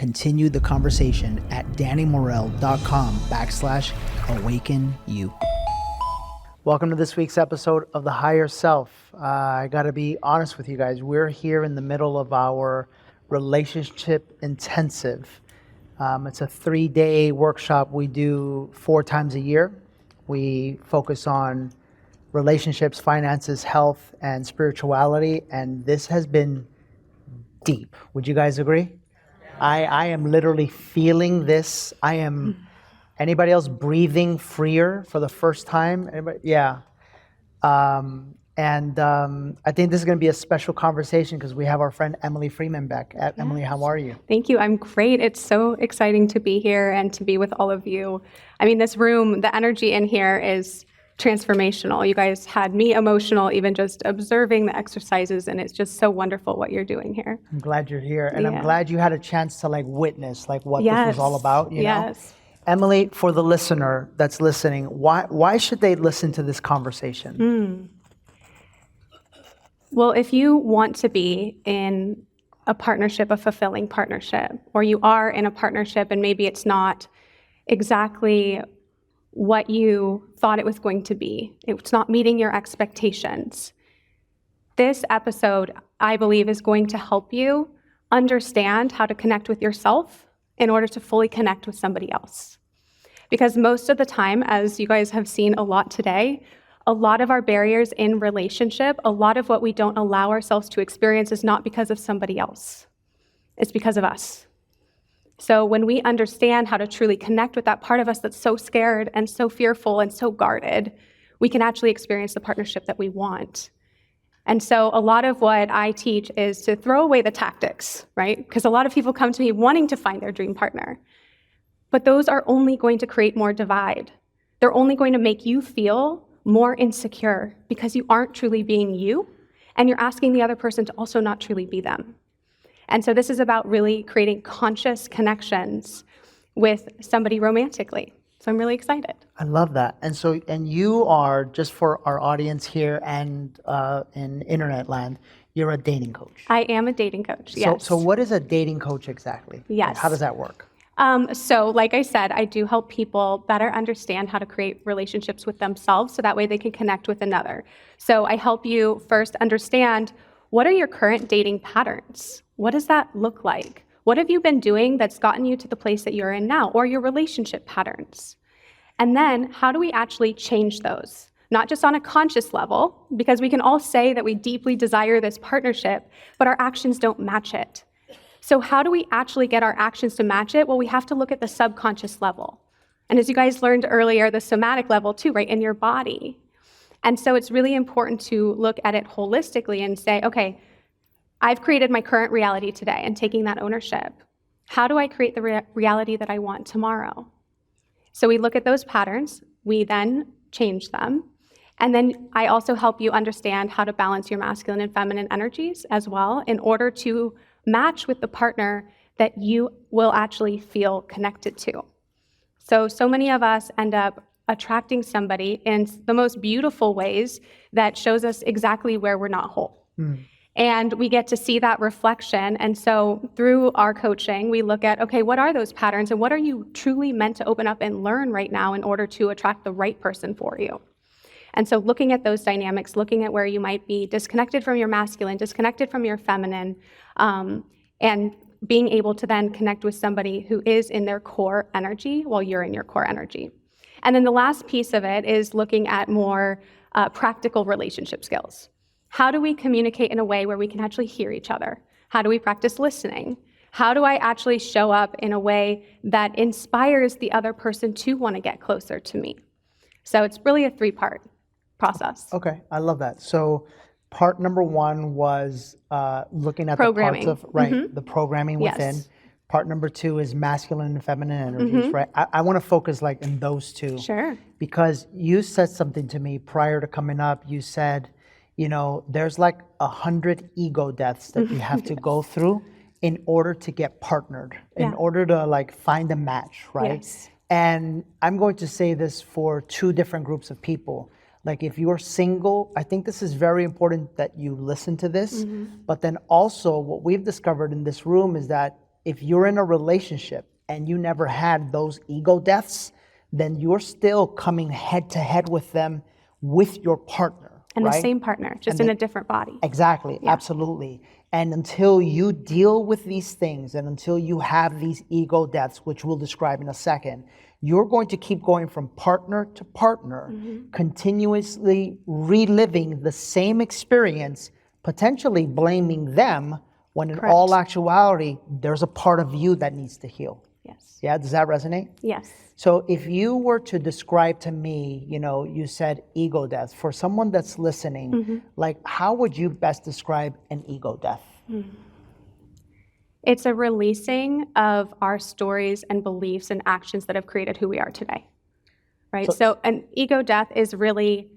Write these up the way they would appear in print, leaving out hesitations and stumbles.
continue the conversation at dannymorel.com/awakenu. Welcome to this week's episode of The Higher Self. I got to be honest with you guys. We're here in the middle of our relationship intensive. It's a 3-day workshop we do 4 times a year. We focus on relationships, finances, health, and spirituality, and this has been deep. Would you guys agree? I am literally feeling this. Anybody else breathing freer for the first time? Anybody? Yeah. I think this is going to be a special conversation because we have our friend Emily Freeman back. Emily, how are you? Thank you. I'm great. It's so exciting to be here and to be with all of you. I mean, this room, the energy in here is transformational. You guys had me emotional even just observing the exercises, and it's just so wonderful what you're doing here. I'm glad you're here, and I'm glad you had a chance to witness what this was all about. You know? Emily, for the listener that's listening, why should they listen to this conversation? Well, if you want to be in a partnership, a fulfilling partnership, or you are in a partnership and maybe it's not exactly what you thought it was going to be, it's not meeting your expectations, this episode, I believe, is going to help you understand how to connect with yourself in order to fully connect with somebody else. Because most of the time, as you guys have seen a lot today, a lot of our barriers in relationship, a lot of what we don't allow ourselves to experience is not because of somebody else. It's because of us. So when we understand how to truly connect with that part of us that's so scared and so fearful and so guarded, we can actually experience the partnership that we want. And so a lot of what I teach is to throw away the tactics, right? Because a lot of people come to me wanting to find their dream partner. But those are only going to create more divide. They're only going to make you feel more insecure because you aren't truly being you, and you're asking the other person to also not truly be them. And so this is about really creating conscious connections with somebody romantically. So I'm really excited. I love that. And you are, just for our audience here and in internet land, you're a dating coach. I am a dating coach, yes. So what is a dating coach exactly? Yes. How does that work? So like I said, I do help people better understand how to create relationships with themselves so that way they can connect with another. So I help you first understand, what are your current dating patterns? What does that look like? What have you been doing that's gotten you to the place that you're in now, or your relationship patterns? And then how do we actually change those? Not just on a conscious level, because we can all say that we deeply desire this partnership, but our actions don't match it. So how do we actually get our actions to match it? Well, we have to look at the subconscious level. And as you guys learned earlier, the somatic level too, right, in your body. And so it's really important to look at it holistically and say, okay, I've created my current reality today and taking that ownership. How do I create the reality that I want tomorrow? So we look at those patterns, we then change them. And then I also help you understand how to balance your masculine and feminine energies as well in order to match with the partner that you will actually feel connected to. So many of us end up attracting somebody in the most beautiful ways that shows us exactly where we're not whole. And we get to see that reflection. And so through our coaching, we look at, okay, what are those patterns and what are you truly meant to open up and learn right now in order to attract the right person for you? And so looking at those dynamics, looking at where you might be disconnected from your masculine, disconnected from your feminine, and being able to then connect with somebody who is in their core energy while you're in your core energy. And then the last piece of it is looking at more practical relationship skills. How do we communicate in a way where we can actually hear each other? How do we practice listening? How do I actually show up in a way that inspires the other person to want to get closer to me? So it's really a 3-part process. Okay, I love that. So part number 1 was looking at programming. The parts of, the programming within. Yes. Part number 2 is masculine and feminine energies, right? I want to focus in those two. Sure. Because you said something to me prior to coming up. You said, there's 100 ego deaths that you have to go through in order to get partnered, in order to find a match, right? Yes. And I'm going to say this for 2 different groups of people. If you're single, I think this is very important that you listen to this. But then also what we've discovered in this room is that if you're in a relationship and you never had those ego deaths, then you're still coming head to head with them, with your partner. And right? the same partner, just in a different body. Exactly, Yeah. absolutely. And until you deal with these things and until you have these ego deaths, which we'll describe in a second, you're going to keep going from partner to partner, continuously reliving the same experience, potentially blaming them, when in Correct. all actuality, there's a part of you that needs to heal. Yes. Yeah, does that resonate? Yes. So if you were to describe to me, you said ego death. For someone that's listening, like how would you best describe an ego death? It's a releasing of our stories and beliefs and actions that have created who we are today, right? So an ego death is really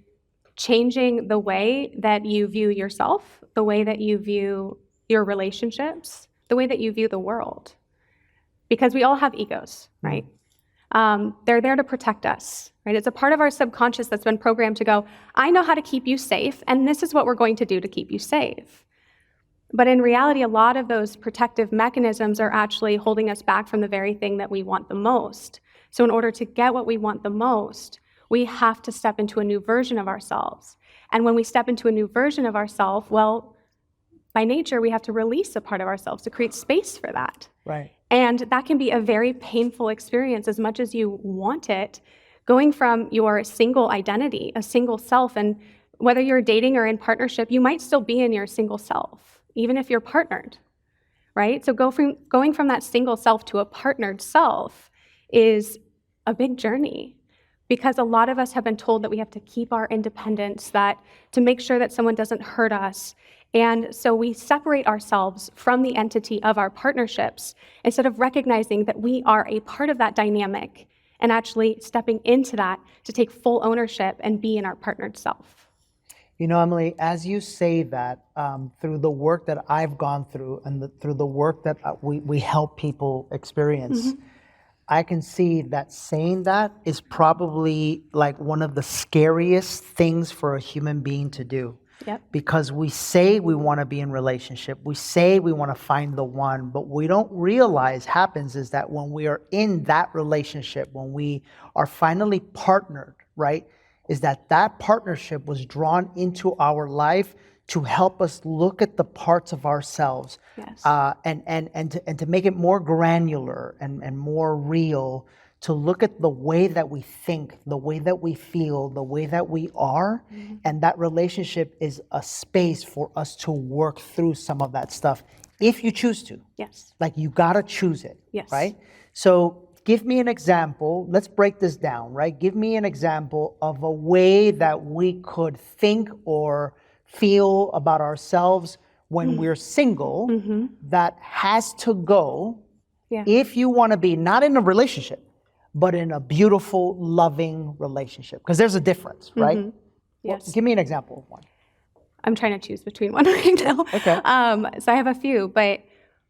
changing the way that you view yourself, the way that you view your relationships, the way that you view the world. Because we all have egos, right? They're there to protect us, right? It's a part of our subconscious that's been programmed to go, I know how to keep you safe, and this is what we're going to do to keep you safe. But in reality, a lot of those protective mechanisms are actually holding us back from the very thing that we want the most. So in order to get what we want the most, we have to step into a new version of ourselves. And when we step into a new version of ourselves, well, by nature, we have to release a part of ourselves to create space for that. Right. And that can be a very painful experience as much as you want it, going from your single identity, a single self, and whether you're dating or in partnership, you might still be in your single self, even if you're partnered, right? So going from that single self to a partnered self is a big journey, because a lot of us have been told that we have to keep our independence, that to make sure that someone doesn't hurt us. And so we separate ourselves from the entity of our partnerships instead of recognizing that we are a part of that dynamic and actually stepping into that to take full ownership and be in our partnered self. Emily, as you say that, through the work that I've gone through and through the work that we help people experience, I can see that saying that is probably like one of the scariest things for a human being to do. Yep. Because we say we want to be in relationship, we say we want to find the one, but we don't realize happens is that when we are in that relationship, when we are finally partnered, right, is that partnership was drawn into our life to help us look at the parts of ourselves, Yes. and to make it more granular and more real, to look at the way that we think, the way that we feel, the way that we are, and that relationship is a space for us to work through some of that stuff, if you choose to. Yes. Like, you gotta choose it, Yes. right? So give me an example. Let's break this down, right? Give me an example of a way that we could think or feel about ourselves when we're single that has to go if you want to be not in a relationship, but in a beautiful, loving relationship. Because there's a difference, right? Yes. Well, give me an example of one. I'm trying to choose between one right now. Okay. So I have a few, but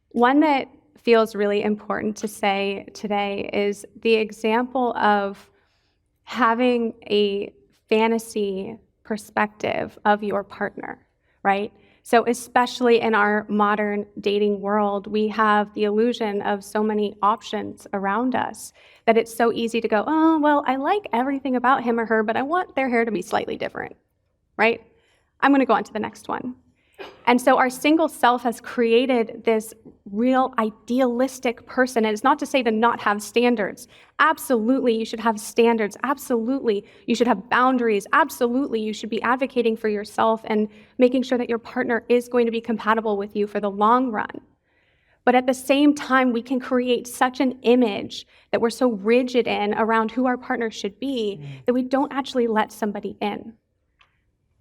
one that feels really important to say today is the example of having a fantasy perspective of your partner, right? So especially in our modern dating world, we have the illusion of so many options around us that it's so easy to go, oh, well, I like everything about him or her, but I want their hair to be slightly different, right? I'm going to go on to the next one. And so our single self has created this real idealistic person. And it's not to say to not have standards. Absolutely, you should have standards. Absolutely, you should have boundaries. Absolutely, you should be advocating for yourself and making sure that your partner is going to be compatible with you for the long run. But at the same time, we can create such an image that we're so rigid in around who our partner should be that we don't actually let somebody in.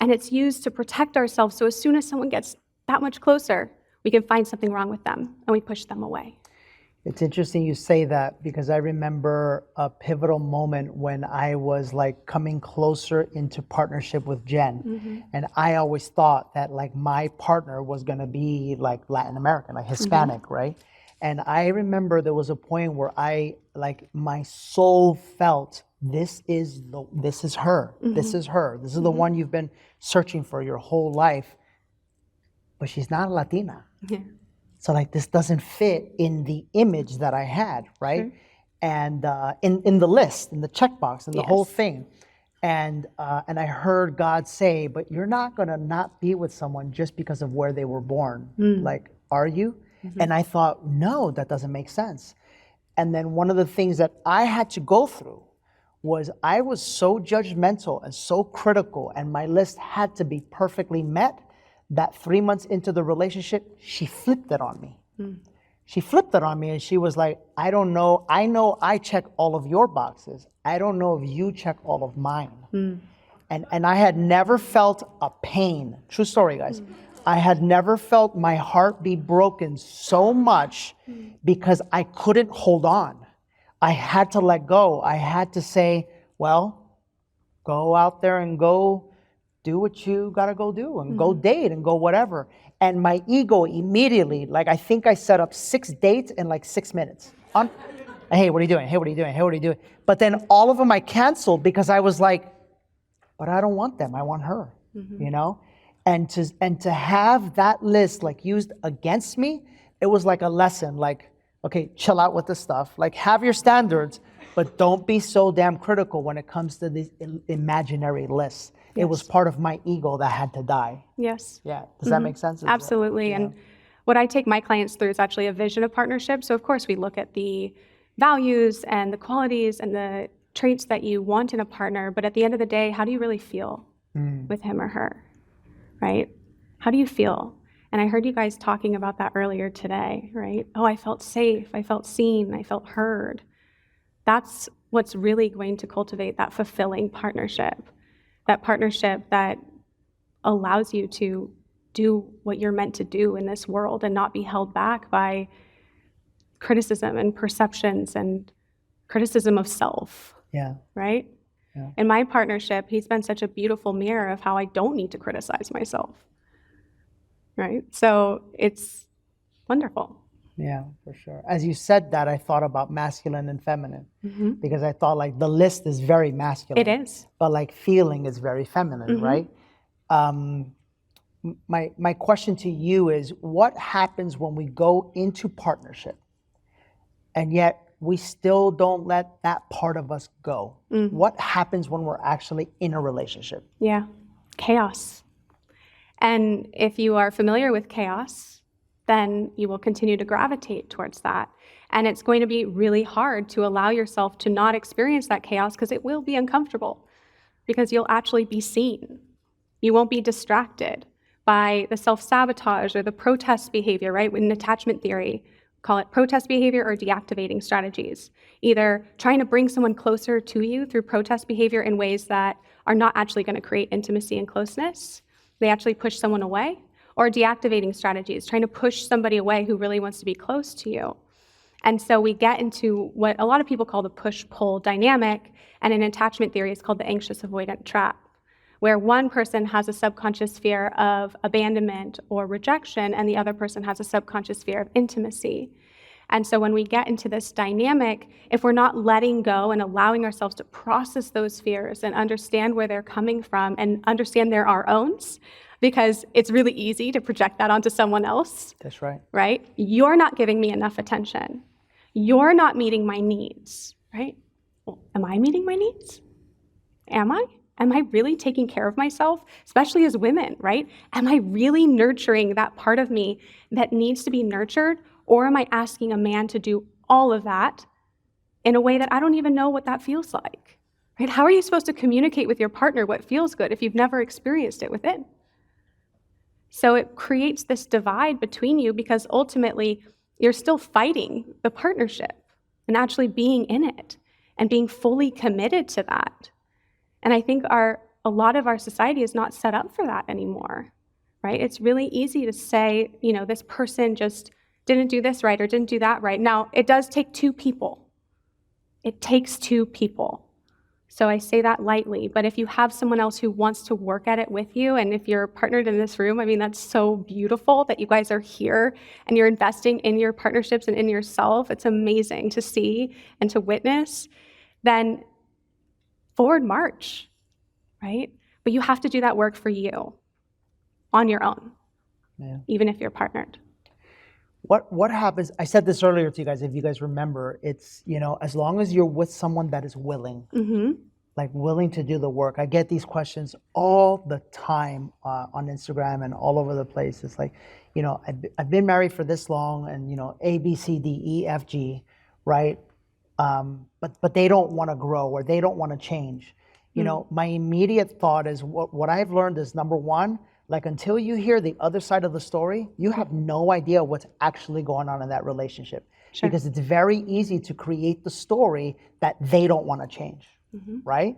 And it's used to protect ourselves. So as soon as someone gets that much closer, we can find something wrong with them and we push them away. It's interesting you say that, because I remember a pivotal moment when I was like coming closer into partnership with Jen. And I always thought that like my partner was going to be like Latin American, like Hispanic, right? And I remember there was a point where my soul felt, this is her. This is her. This is the one you've been searching for your whole life. But she's not Latina. So like this doesn't fit in the image that I had, right? Sure. And in the list, in the checkbox, in the whole Yes. thing. And I heard God say, but you're not gonna not be with someone just because of where they were born. Like, are you? And I thought, no, that doesn't make sense. And then one of the things that I had to go through was I was so judgmental and so critical, and my list had to be perfectly met, that 3 months into the relationship, she flipped it on me. She flipped it on me and she was like, I don't know. I know I check all of your boxes. I don't know if you check all of mine. And I had never felt a pain. True story, guys. I had never felt my heart be broken so much because I couldn't hold on. I had to let go. I had to say, well, go out there and go do what you gotta go do and go date and go whatever. And my ego immediately, like I think I set up 6 dates in like 6 minutes. Hey, what are you doing? Hey, what are you doing? Hey, what are you doing? But then all of them I canceled because I was like, but I don't want them. I want her, you know? And to have that list like used against me, it was like a lesson, like, okay, chill out with the stuff. Like have your standards, but don't be so damn critical when it comes to these imaginary lists. It was part of my ego that had to die. Yes. Yeah, does that make sense? Absolutely. Yeah. And what I take my clients through is actually a vision of partnership. So of course we look at the values and the qualities and the traits that you want in a partner, but at the end of the day, how do you really feel with him or her, right? How do you feel? And I heard you guys talking about that earlier today, right? Oh, I felt safe, I felt seen, I felt heard. That's what's really going to cultivate that fulfilling partnership that allows you to do what you're meant to do in this world and not be held back by criticism and perceptions and criticism of self, Yeah. right? Yeah. In my partnership, he's been such a beautiful mirror of how I don't need to criticize myself, right? So it's wonderful. Yeah, for sure. As you said that, I thought about masculine and feminine because I thought like the list is very masculine. It is. But like feeling is very feminine, right? My question to you is, what happens when we go into partnership and yet we still don't let that part of us go? What happens when we're actually in a relationship? Yeah, chaos. And if you are familiar with chaos, then you will continue to gravitate towards that. And it's going to be really hard to allow yourself to not experience that chaos because it will be uncomfortable, because you'll actually be seen. You won't be distracted by the self-sabotage or the protest behavior, right? In attachment theory, call it protest behavior or deactivating strategies. Either trying to bring someone closer to you through protest behavior in ways that are not actually going to create intimacy and closeness. They actually push someone away. Or deactivating strategies, trying to push somebody away who really wants to be close to you. And so we get into what a lot of people call the push-pull dynamic, and in attachment theory it's called the anxious avoidant trap, where one person has a subconscious fear of abandonment or rejection, and the other person has a subconscious fear of intimacy. And so when we get into this dynamic, if we're not letting go and allowing ourselves to process those fears and understand where they're coming from and understand they're our own, because it's really easy to project that onto someone else. That's right. Right? You're not giving me enough attention. You're not meeting my needs, right? Well, am I meeting my needs? Am I? Am I really taking care of myself, especially as women, right? Am I really nurturing that part of me that needs to be nurtured? Or am I asking a man to do all of that in a way that I don't even know what that feels like, right? How are you supposed to communicate with your partner what feels good if you've never experienced it within? So it creates this divide between you because ultimately you're still fighting the partnership and actually being in it and being fully committed to that. And I think a lot of our society is not set up for that anymore, right? It's really easy to say, this person just didn't do this right or didn't do that right. Now, it does take 2 people. It takes 2 people. So I say that lightly, but if you have someone else who wants to work at it with you, and if you're partnered in this room, that's so beautiful that you guys are here and you're investing in your partnerships and in yourself. It's amazing to see and to witness. Then forward march, right? But you have to do that work for you on your own, even if you're partnered. What happens, I said this earlier to you guys, if you guys remember, it's, as long as you're with someone that is willing, like willing to do the work. I get these questions all the time on Instagram and all over the place. It's like, I've been married for this long and, A, B, C, D, E, F, G, right? But they don't want to grow or they don't want to change. My immediate thought is what I've learned is, number one, like until you hear the other side of the story, you have no idea what's actually going on in that relationship. Sure. Because it's very easy to create the story that they don't want to change, right?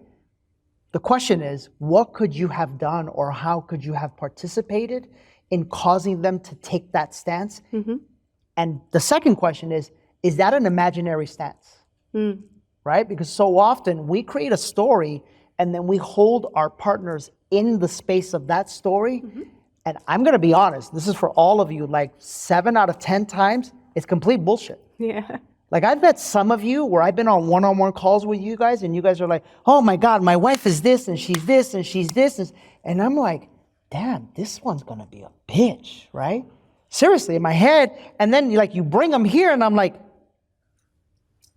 The question is, what could you have done or how could you have participated in causing them to take that stance? And the second question is that an imaginary stance, right? Because so often we create a story and then we hold our partners in the space of that story. And I'm going to be honest, this is for all of you, like 7 out of 10 times, it's complete bullshit. Yeah. Like I've met some of you where I've been on one-on-one calls with you guys and you guys are like, oh my God, my wife is this and she's this and she's this. And I'm like, damn, this one's going to be a bitch, right? Seriously, in my head. And then you bring them here and I'm like,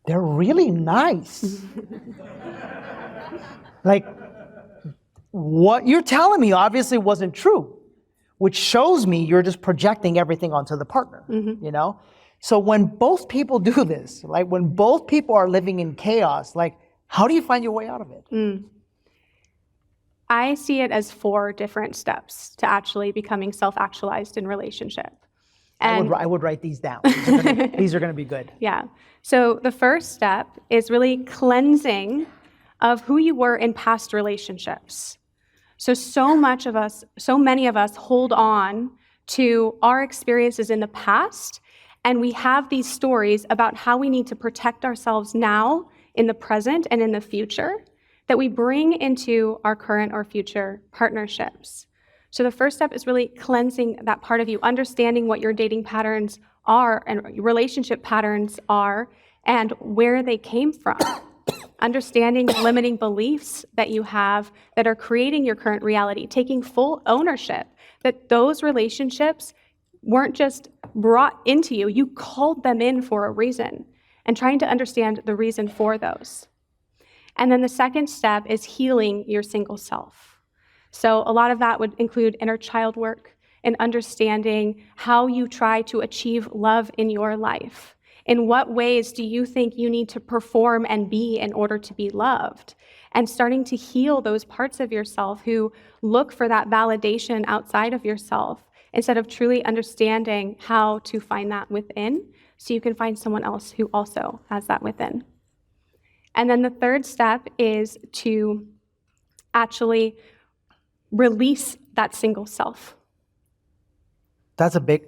they're really nice. Like, what you're telling me obviously wasn't true, which shows me you're just projecting everything onto the partner, So when both people do this, like when both people are living in chaos, like how do you find your way out of it? I see it as 4 different steps to actually becoming self-actualized in relationship. And I would write these down. These are going to be good. Yeah. So the first step is really cleansing of who you were in past relationships. So many of us hold on to our experiences in the past, and we have these stories about how we need to protect ourselves now, in the present, and in the future that we bring into our current or future partnerships. So the first step is really cleansing that part of you, understanding what your dating patterns are and relationship patterns are and where they came from. Understanding limiting beliefs that you have that are creating your current reality, taking full ownership that those relationships weren't just brought into you, you called them in for a reason, and trying to understand the reason for those. And then the second step is healing your single self. So a lot of that would include inner child work and understanding how you try to achieve love in your life. In what ways do you think you need to perform and be in order to be loved? And starting to heal those parts of yourself who look for that validation outside of yourself instead of truly understanding how to find that within so you can find someone else who also has that within. And then the third step is to actually release that single self. That's a big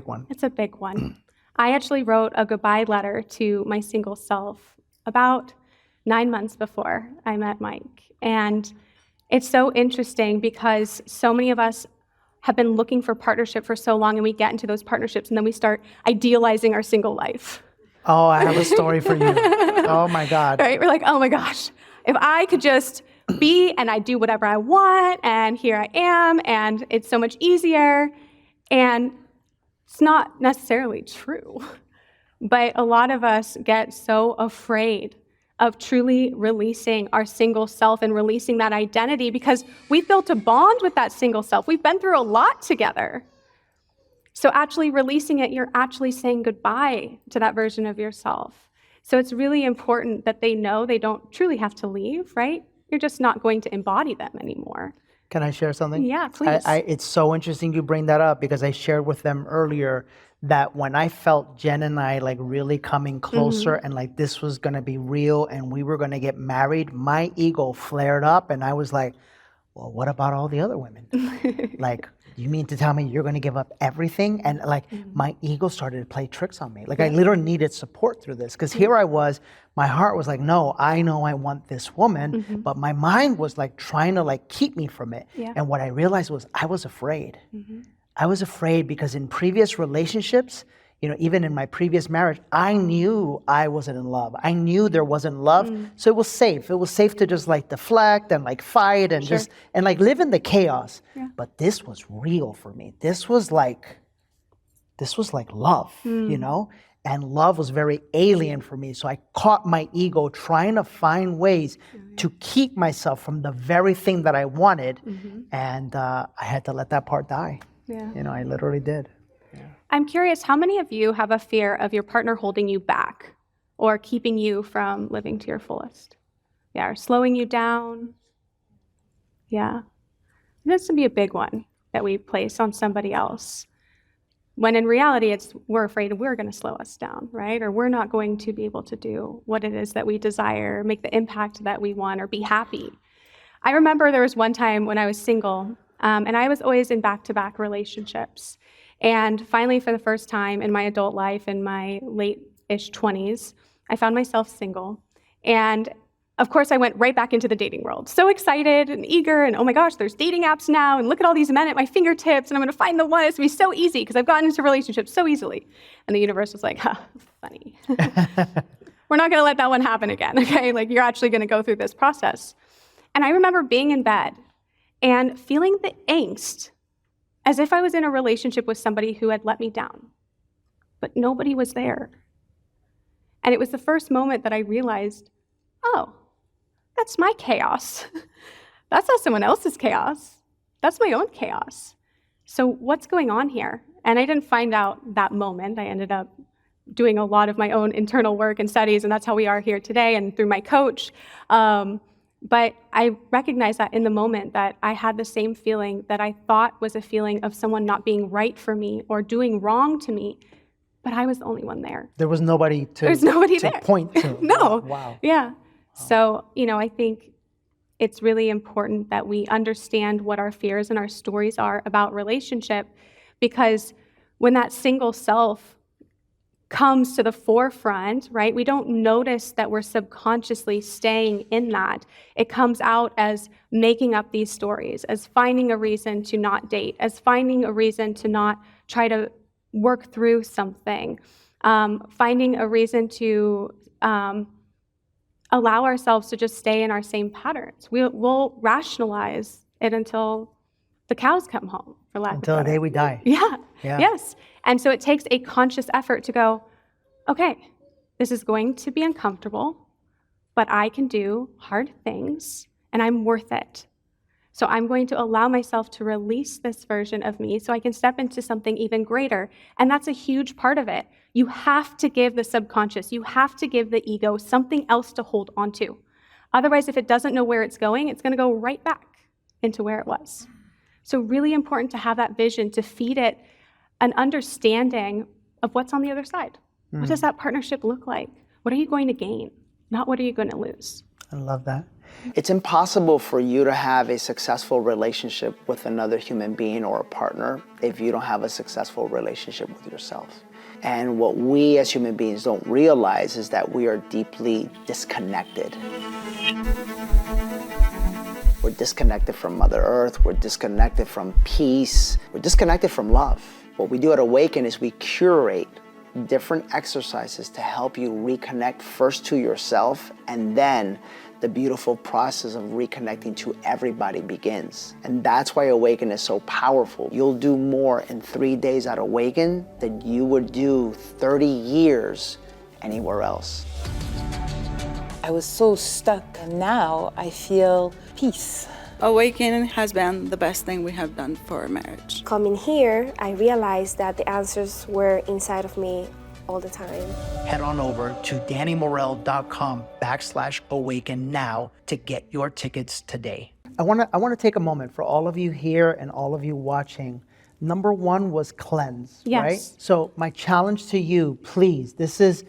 one. It's a big one. I actually wrote a goodbye letter to my single self about 9 months before I met Mike. And it's so interesting because so many of us have been looking for partnership for so long, and we get into those partnerships and then we start idealizing our single life. Oh, I have a story for you. Oh my God. Right? We're like, oh my gosh, if I could just be and I do whatever I want and here I am and it's so much easier. And it's not necessarily true, but a lot of us get so afraid of truly releasing our single self and releasing that identity because we've built a bond with that single self. We've been through a lot together. So actually releasing it, you're actually saying goodbye to that version of yourself. So it's really important that they know they don't truly have to leave, right? You're just not going to embody them anymore. Can I share something? Yeah, please. It's so interesting you bring that up because I shared with them earlier that when I felt Jen and I like really coming closer and like this was going to be real and we were going to get married, my ego flared up and I was like, well, what about all the other women? Like, you mean to tell me you're going to give up everything? And like my ego started to play tricks on me. Like I literally needed support through this because here I was, my heart was like, no, I know I want this woman, but my mind was like trying to like keep me from it. Yeah. And what I realized was I was afraid. I was afraid because in previous relationships, you know, even in my previous marriage, I knew I wasn't in love. I knew there wasn't love. So it was safe. It was safe to just like deflect and like fight and just, and like live in the chaos. Yeah. But this was real for me. This was like, this was like love, you know? And love was very alien for me. So I caught my ego trying to find ways to keep myself from the very thing that I wanted. And I had to let that part die. Yeah. You know, I literally did. I'm curious, how many of you have a fear of your partner holding you back or keeping you from living to your fullest? Yeah, or slowing you down? Yeah. This would be a big one that we place on somebody else. When in reality, we're afraid we're going to slow us down, right? Or we're not going to be able to do what it is that we desire, make the impact that we want, or be happy. I remember there was one time when I was single, and I was always in back-to-back relationships. And finally, for the first time in my adult life, in my late-ish 20s, I found myself single. And of course, I went right back into the dating world. So excited and eager, and oh my gosh, there's dating apps now, and look at all these men at my fingertips, and I'm gonna find the one. It's gonna be so easy, because I've gotten into relationships so easily. And the universe was like, funny. We're not gonna let that one happen again, okay? Like, you're actually gonna go through this process. And I remember being in bed and feeling the angst as if I was in a relationship with somebody who had let me down, but nobody was there. And it was the first moment that I realized, oh, that's my chaos. That's not someone else's chaos. That's my own chaos. So what's going on here? And I didn't find out that moment. I ended up doing a lot of my own internal work and studies, and that's how we are here today, and through my coach. But I recognized that in the moment that I had the same feeling that I thought was a feeling of someone not being right for me or doing wrong to me, but I was the only one there. There was nobody to point to. No. Wow. Yeah. So, I think it's really important that we understand what our fears and our stories are about relationship, because when that single self comes to the forefront, right, we don't notice that we're subconsciously staying in that. It comes out as making up these stories, as finding a reason to not date, as finding a reason to not try to work through something, finding a reason to allow ourselves to just stay in our same patterns. We'll rationalize it until the cows come home, for lack of Until the better. day we die. Yeah. Yeah. Yes. And so it takes a conscious effort to go, okay, this is going to be uncomfortable, but I can do hard things, and I'm worth it. So I'm going to allow myself to release this version of me so I can step into something even greater. And that's a huge part of it. You have to give the subconscious, you have to give the ego something else to hold onto. Otherwise, if it doesn't know where it's going to go right back into where it was. So really important to have that vision, to feed it an understanding of what's on the other side. What does that partnership look like? What are you going to gain? Not what are you going to lose? I love that. It's impossible for you to have a successful relationship with another human being or a partner if you don't have a successful relationship with yourself. And what we as human beings don't realize is that we are deeply disconnected. We're disconnected from Mother Earth, we're disconnected from peace, we're disconnected from love. What we do at Awaken is we curate different exercises to help you reconnect first to yourself, and then the beautiful process of reconnecting to everybody begins. And that's why Awaken is so powerful. You'll do more in 3 days at Awaken than you would do 30 years anywhere else. I was so stuck, and now I feel peace. Awakening has been the best thing we have done for our marriage. Coming here, I realized that the answers were inside of me all the time. Head on over to DannyMorel.com/awaken now to get your tickets today. I want to take a moment for all of you here and all of you watching. Number one was cleanse, Yes. right? So my challenge to you, please, this is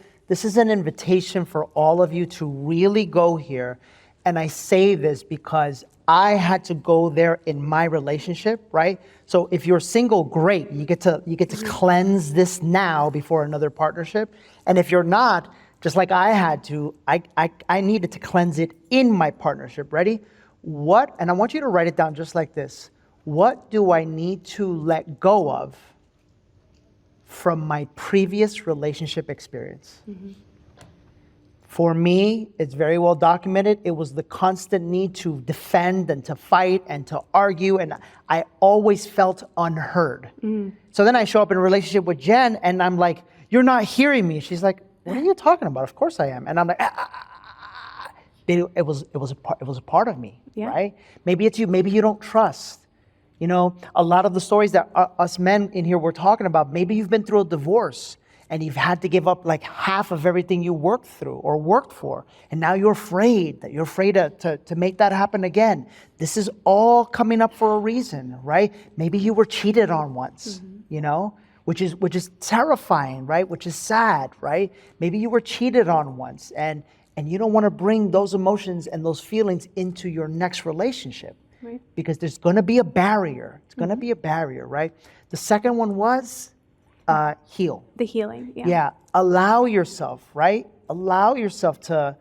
an invitation for all of you to really go here. And I say this because I had to go there in my relationship, right? So if you're single, great. You get to cleanse this now before another partnership. And if you're not, just like I had to, I needed to cleanse it in my partnership. Ready? And I want you to write it down just like this. What do I need to let go of from my previous relationship experience? For me, it's very well documented. It was the constant need to defend and to fight and to argue, and I always felt unheard. So then I show up in a relationship with Jen, and I'm like, "You're not hearing me." She's like, "What are you talking about? Of course I am." And I'm like, It was a part of me, Yeah. right? Maybe it's you. Maybe you don't trust. You know, a lot of the stories that us men in here were talking about. Maybe you've been through a divorce and you've had to give up like half of everything you worked through or worked for, and now you're afraid to make that happen again. This is all coming up for a reason, right? Maybe you were cheated on once, you know, which is terrifying, right? Which is sad, right? Maybe you were cheated on once, and you don't want to bring those emotions and those feelings into your next relationship, Right. because there's going to be a barrier. It's going to be a barrier, right? The second one was heal. The healing. Yeah. Yeah, allow yourself, right? Allow yourself to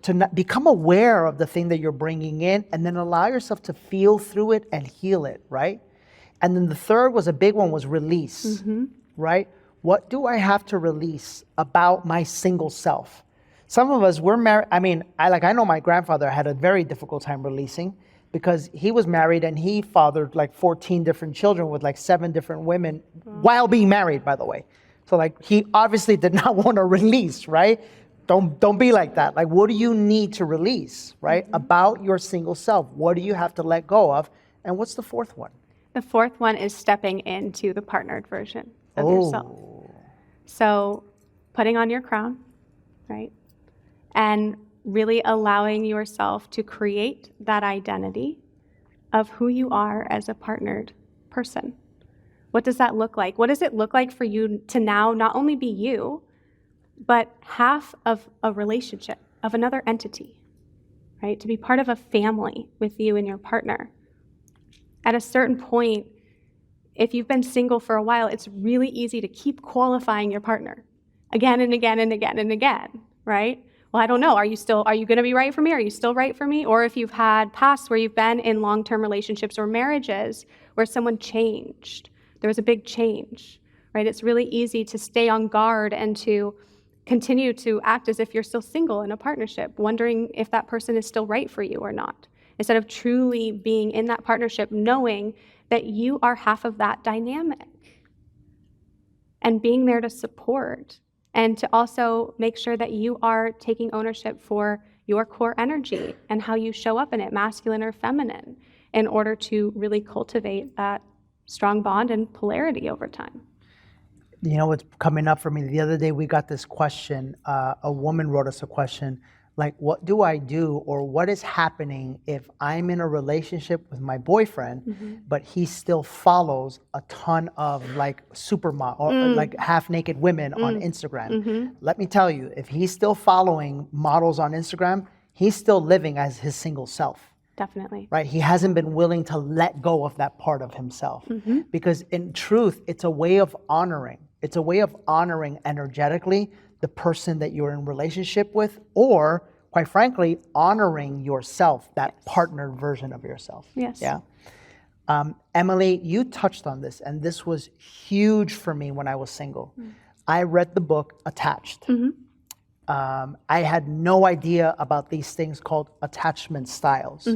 not become aware of the thing that you're bringing in, and then allow yourself to feel through it and heal it, right? And then the third was a big one, was release, right? What do I have to release about my single self? Some of us, we're married. I mean, I know my grandfather had a very difficult time releasing, because he was married and he fathered like 14 different children with like 7 different women while being married, by the way. So like, he obviously did not want to release, right? Don't be like that. Like, what do you need to release, right? About your single self. What do you have to let go of? And what's the fourth one? The fourth one is stepping into the partnered version of yourself. So putting on your crown, right? And really allowing yourself to create that identity of who you are as a partnered person. What does that look like? What does it look like for you to now not only be you, but half of a relationship, of another entity, right? To be part of a family with you and your partner. At a certain point, if you've been single for a while, it's really easy to keep qualifying your partner again and again and again and again, right? Well, I don't know. Are you going to be right for me? Are you still right for me? Or if you've had pasts where you've been in long-term relationships or marriages where someone changed, there was a big change, right? It's really easy to stay on guard and to continue to act as if you're still single in a partnership, wondering if that person is still right for you or not, instead of truly being in that partnership, knowing that you are half of that dynamic and being there to support. And to also make sure that you are taking ownership for your core energy and how you show up in it, masculine or feminine, in order to really cultivate that strong bond and polarity over time. You know what's coming up for me? The other day we got this question. A woman wrote us a question, like, what do I do, or what is happening if I'm in a relationship with my boyfriend, but he still follows a ton of like supermodel or like half-naked women on Instagram? Let me tell you, if he's still following models on Instagram, he's still living as his single self. Definitely. Right? He hasn't been willing to let go of that part of himself. Because in truth, it's a way of honoring. It's a way of honoring energetically the person that you're in relationship with, or quite frankly, honoring yourself, that partnered version of yourself. Yes. Yeah. Emily, you touched on this, and this was huge for me when I was single. I read the book Attached. I had no idea about these things called attachment styles.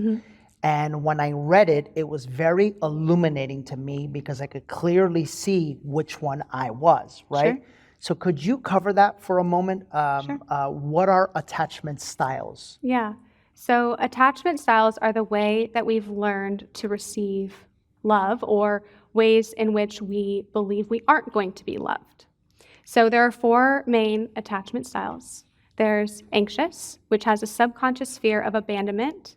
And when I read it, it was very illuminating to me because I could clearly see which one I was, right? Sure. So could you cover that for a moment? Sure. What are attachment styles? Yeah. So attachment styles are the way that we've learned to receive love, or ways in which we believe we aren't going to be loved. So there are 4 main attachment styles. There's anxious, which has a subconscious fear of abandonment.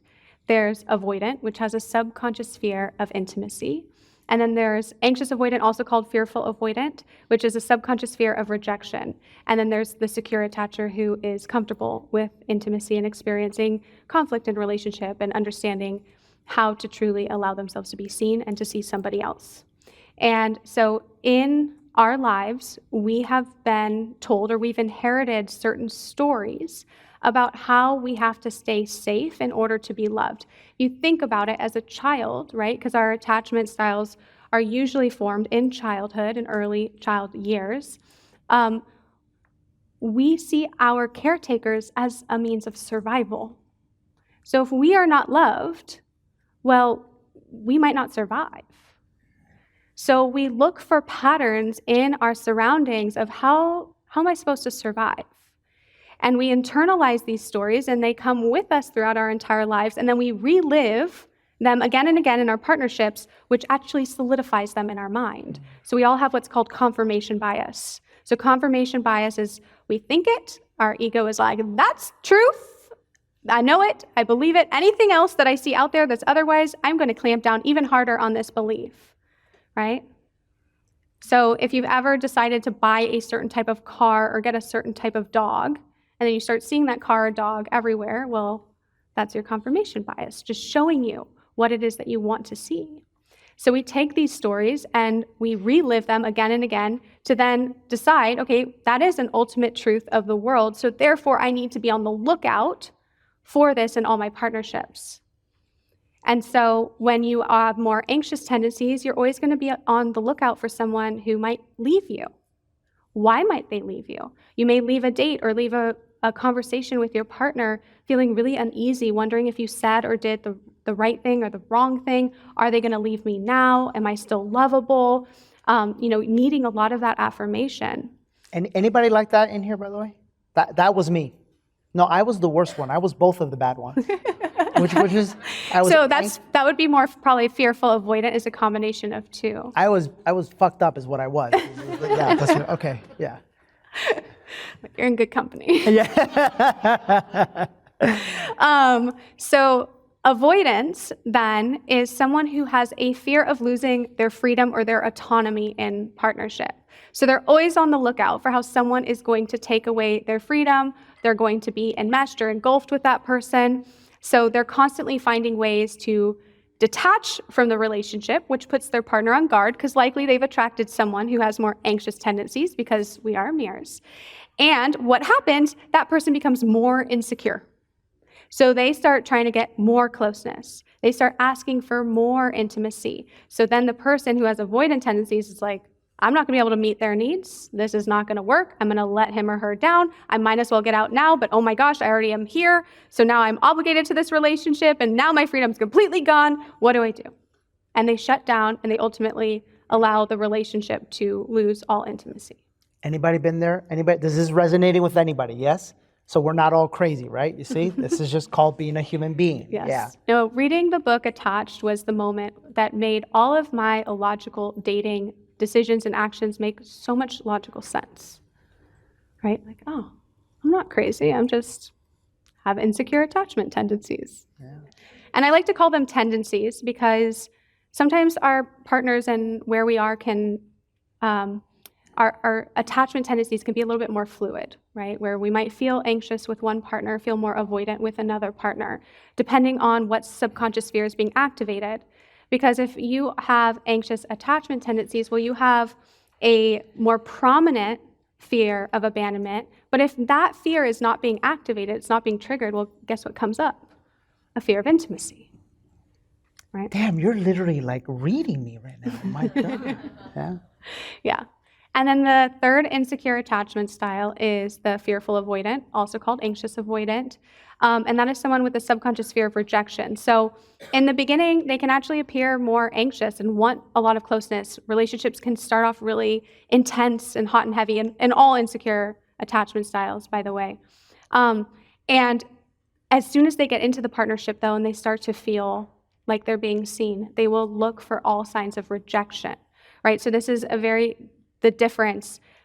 There's avoidant, which has a subconscious fear of intimacy. And then there's anxious avoidant, also called fearful avoidant, which is a subconscious fear of rejection. And then there's the secure attacher, who is comfortable with intimacy and experiencing conflict in relationship and understanding how to truly allow themselves to be seen and to see somebody else. And so in our lives, we have been told, or we've inherited certain stories about how we have to stay safe in order to be loved. You think about it as a child, right? Because our attachment styles are usually formed in childhood and early child years. we see our caretakers as a means of survival. So if we are not loved, well, we might not survive. So we look for patterns in our surroundings of how am I supposed to survive? And we internalize these stories, and they come with us throughout our entire lives, and then we relive them again and again in our partnerships, which actually solidifies them in our mind. So we all have what's called confirmation bias. So confirmation bias is we think it, our ego is like, that's truth, I know it, I believe it. Anything else that I see out there that's otherwise, I'm going to clamp down even harder on this belief, right? So if you've ever decided to buy a certain type of car or get a certain type of dog, and then you start seeing that car or dog everywhere, well, that's your confirmation bias, just showing you what it is that you want to see. So we take these stories and we relive them again and again to then decide, okay, that is an ultimate truth of the world, so therefore I need to be on the lookout for this in all my partnerships. And so when you have more anxious tendencies, you're always going to be on the lookout for someone who might leave you. Why might they leave you? You may leave a date or leave a conversation with your partner feeling really uneasy, wondering if you said or did the right thing or the wrong thing. Are they going to leave me now? Am I still lovable? Needing a lot of that affirmation. And anybody like that in here, by the way? That was me. No, I was the worst one. I was both of the bad ones. which is that would be more probably fearful avoidant is a combination of two. I was fucked up is what I was. Yeah, that's okay. Yeah. You're in good company. Yeah. So avoidance then is someone who has a fear of losing their freedom or their autonomy in partnership. So they're always on the lookout for how someone is going to take away their freedom. They're going to be enmeshed or engulfed with that person. So they're constantly finding ways to detach from the relationship, which puts their partner on guard because likely they've attracted someone who has more anxious tendencies because we are mirrors. And what happens, that person becomes more insecure. So they start trying to get more closeness. They start asking for more intimacy. So then the person who has avoidant tendencies is like, I'm not going to be able to meet their needs. This is not going to work. I'm going to let him or her down. I might as well get out now, but oh my gosh, I already am here. So now I'm obligated to this relationship, and now my freedom's completely gone. What do I do? And they shut down, and they ultimately allow the relationship to lose all intimacy. Anybody been there? Anybody? This is resonating with anybody, yes? So we're not all crazy, right? You see, this is just called being a human being. Yes. Yeah. No, reading the book Attached was the moment that made all of my illogical dating decisions and actions make so much logical sense, right? Like, oh, I'm not crazy. I'm just have insecure attachment tendencies. Yeah. And I like to call them tendencies because sometimes our partners and where we are can, our attachment tendencies can be a little bit more fluid, right? Where we might feel anxious with one partner, feel more avoidant with another partner, depending on what subconscious sphere is being activated. Because if you have anxious attachment tendencies, well, you have a more prominent fear of abandonment. But if that fear is not being activated, it's not being triggered, well, guess what comes up? A fear of intimacy, right? Damn, you're literally like reading me right now. My God. Yeah. Yeah. And then the third insecure attachment style is the fearful avoidant, also called anxious avoidant. And that is someone with a subconscious fear of rejection. So in the beginning, they can actually appear more anxious and want a lot of closeness. Relationships can start off really intense and hot and heavy, and all insecure attachment styles, by the way. And as soon as they get into the partnership, though, and they start to feel like they're being seen, they will look for all signs of rejection, right? So this is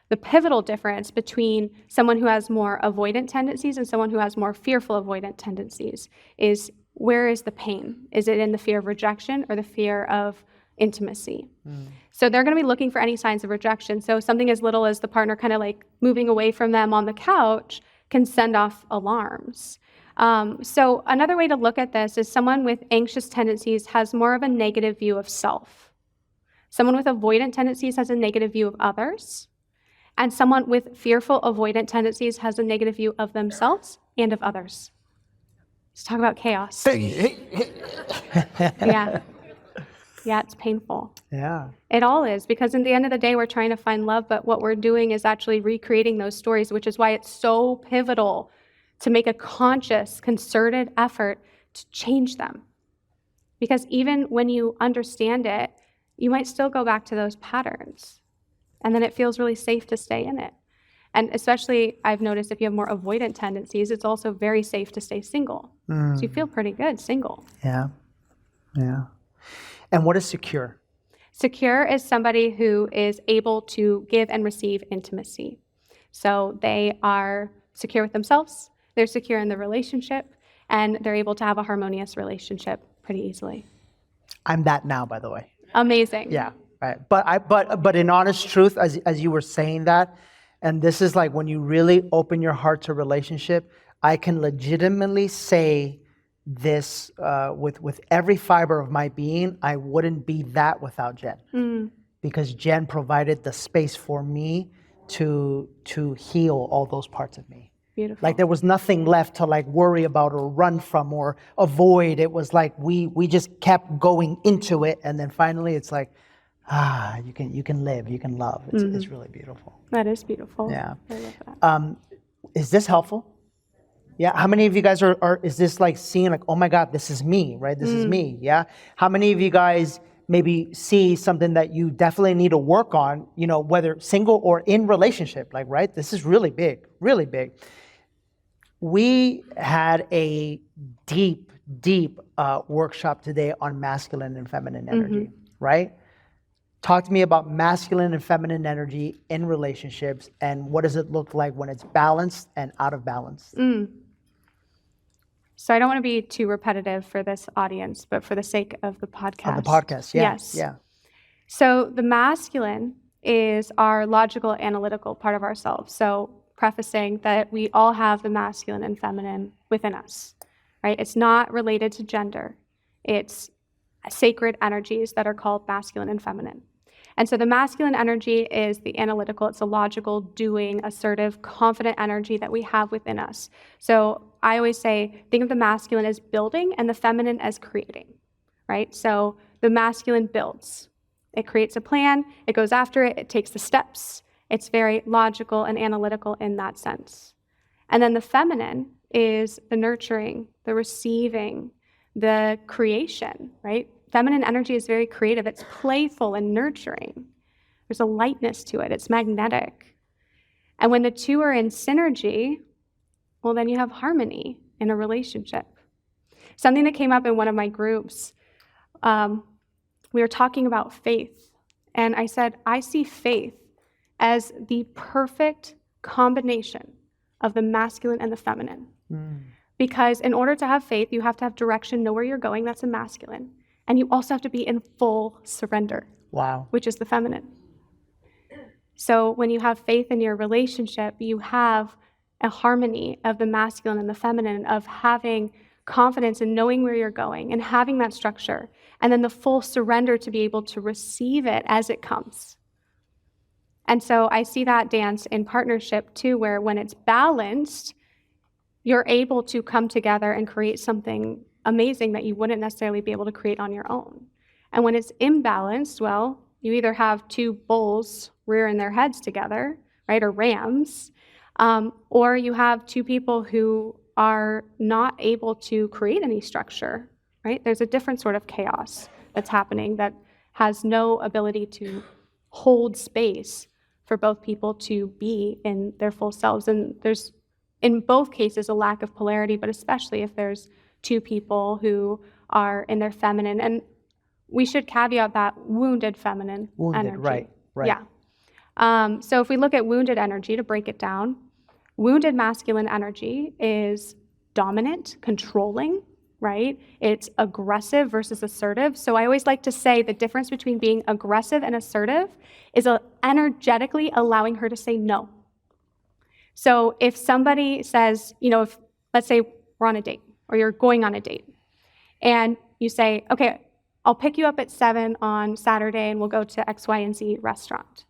the pivotal difference between someone who has more avoidant tendencies and someone who has more fearful avoidant tendencies is where is the pain? Is it in the fear of rejection or the fear of intimacy? So they're going to be looking for any signs of rejection. So something as little as the partner kind of like moving away from them on the couch can send off alarms. So another way to look at this is someone with anxious tendencies has more of a negative view of self. Someone with avoidant tendencies has a negative view of others. And someone with fearful avoidant tendencies has a negative view of themselves and of others. Let's talk about chaos. Yeah. Yeah, it's painful. Yeah. It all is, because in the end of the day, we're trying to find love, but what we're doing is actually recreating those stories, which is why it's so pivotal to make a conscious, concerted effort to change them. Because even when you understand it, you might still go back to those patterns. And then it feels really safe to stay in it. And especially, I've noticed if you have more avoidant tendencies, it's also very safe to stay single. So you feel pretty good single. Yeah. Yeah. And what is secure? Secure is somebody who is able to give and receive intimacy. So they are secure with themselves, they're secure in the relationship, and they're able to have a harmonious relationship pretty easily. I'm that now, by the way. Amazing. Yeah. Right. But in honest truth, as you were saying that, and this is like when you really open your heart to relationship, I can legitimately say this with every fiber of my being, I wouldn't be that without Jen. Because Jen provided the space for me to heal all those parts of me. Beautiful. Like there was nothing left to like worry about or run from or avoid. It was like we just kept going into it, and then finally it's like, you can live, you can love. It's really beautiful. That is beautiful. Yeah. I love that. Is this helpful? Yeah. How many of you guys are is this like seeing like, oh my God, this is me, right? This is me. Yeah. How many of you guys maybe see something that you definitely need to work on, you know, whether single or in relationship, like, right? This is really big, really big. We had a deep workshop today on masculine and feminine energy, right? Talk to me about masculine and feminine energy in relationships, and what does it look like when it's balanced and out of balance? So I don't want to be too repetitive for this audience, but for the sake of the podcast. On the podcast, yeah. Yes. Yeah. So the masculine is our logical, analytical part of ourselves. So prefacing that we all have the masculine and feminine within us, right? It's not related to gender. It's sacred energies that are called masculine and feminine. And so the masculine energy is the analytical, it's a logical, doing, assertive, confident energy that we have within us. So I always say, think of the masculine as building and the feminine as creating, right? So the masculine builds. It creates a plan, it goes after it, it takes the steps. It's very logical and analytical in that sense. And then the feminine is the nurturing, the receiving, the creation, right? Feminine energy is very creative. It's playful and nurturing. There's a lightness to it. It's magnetic. And when the two are in synergy, well, then you have harmony in a relationship. Something that came up in one of my groups, we were talking about faith. And I said, I see faith as the perfect combination of the masculine and the feminine. Because in order to have faith, you have to have direction, know where you're going. That's a masculine. And you also have to be in full surrender. Wow. Which is the feminine. So when you have faith in your relationship, you have a harmony of the masculine and the feminine, of having confidence in knowing where you're going and having that structure, and then the full surrender to be able to receive it as it comes. And so I see that dance in partnership too, where when it's balanced, you're able to come together and create something amazing that you wouldn't necessarily be able to create on your own. And when it's imbalanced, well, you either have two bulls rearing their heads together, right, or rams, or you have two people who are not able to create any structure, right? There's a different sort of chaos that's happening that has no ability to hold space for both people to be in their full selves. And there's, in both cases, a lack of polarity, but especially if there's two people who are in their feminine. And we should caveat that wounded feminine energy. Right. Yeah. So if we look at wounded energy, to break it down, wounded masculine energy is dominant, controlling, right? It's aggressive versus assertive. So I always like to say the difference between being aggressive and assertive is energetically allowing her to say no. So if somebody says, if, let's say we're on a date, or you're going on a date, and you say, okay, I'll pick you up at 7 on Saturday and we'll go to X, Y, and Z restaurant.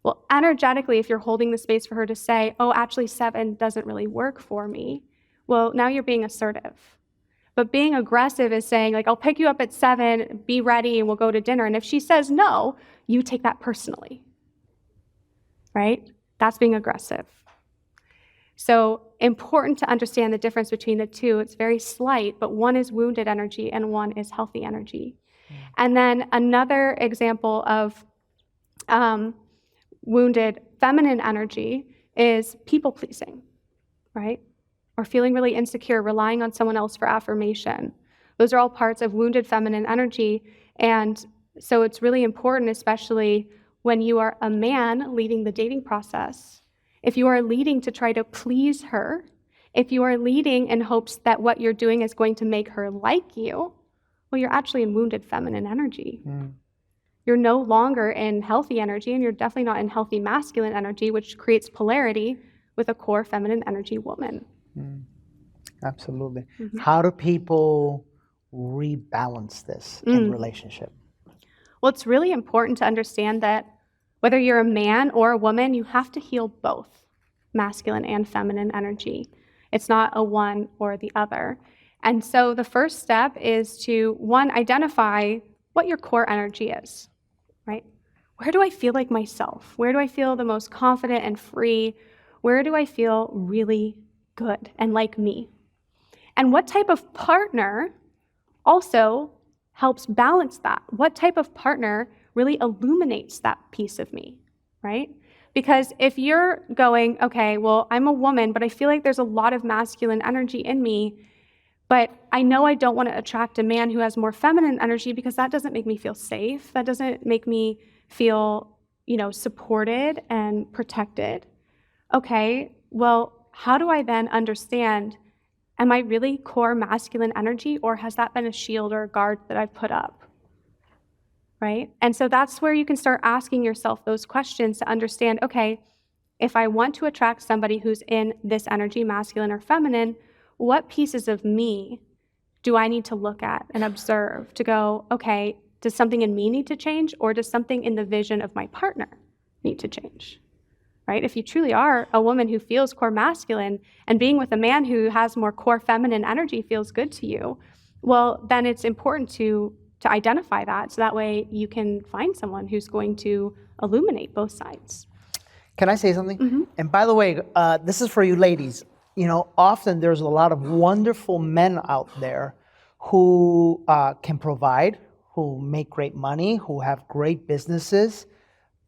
Well, energetically, if you're holding the space for her to say, oh, actually 7 doesn't really work for me, well, now you're being assertive. But being aggressive is saying, like, I'll pick you up at 7, be ready, and we'll go to dinner. And if she says no, you take that personally, right? That's being aggressive. So important to understand the difference between the two. It's very slight, but one is wounded energy and one is healthy energy. And then another example of wounded feminine energy is people pleasing, right? Or feeling really insecure, relying on someone else for affirmation. Those are all parts of wounded feminine energy. And so it's really important, especially when you are a man leading the dating process. If you are leading to try to please her, if you are leading in hopes that what you're doing is going to make her like you, well, you're actually in wounded feminine energy. You're no longer in healthy energy, and you're definitely not in healthy masculine energy, which creates polarity with a core feminine energy woman. Absolutely. How do people rebalance this in relationship? Well, it's really important to understand that whether you're a man or a woman, you have to heal both masculine and feminine energy. It's not a one or the other. And so the first step is to, one, identify what your core energy is, right? Where do I feel like myself? Where do I feel the most confident and free? Where do I feel really good and like me? And what type of partner also helps balance that? What type of partner really illuminates that piece of me, right? Because if you're going, okay, well, I'm a woman, but I feel like there's a lot of masculine energy in me, but I know I don't want to attract a man who has more feminine energy because that doesn't make me feel safe. That doesn't make me feel, supported and protected. Okay, well, how do I then understand, am I really core masculine energy, or has that been a shield or a guard that I've put up? Right? And so that's where you can start asking yourself those questions to understand, okay, if I want to attract somebody who's in this energy, masculine or feminine, what pieces of me do I need to look at and observe to go, okay, does something in me need to change, or does something in the vision of my partner need to change? Right? If you truly are a woman who feels core masculine and being with a man who has more core feminine energy feels good to you, well, then it's important to identify that, so that way you can find someone who's going to illuminate both sides. Can I say something? And by the way, this is for you ladies. Often there's a lot of wonderful men out there who can provide, who make great money, who have great businesses,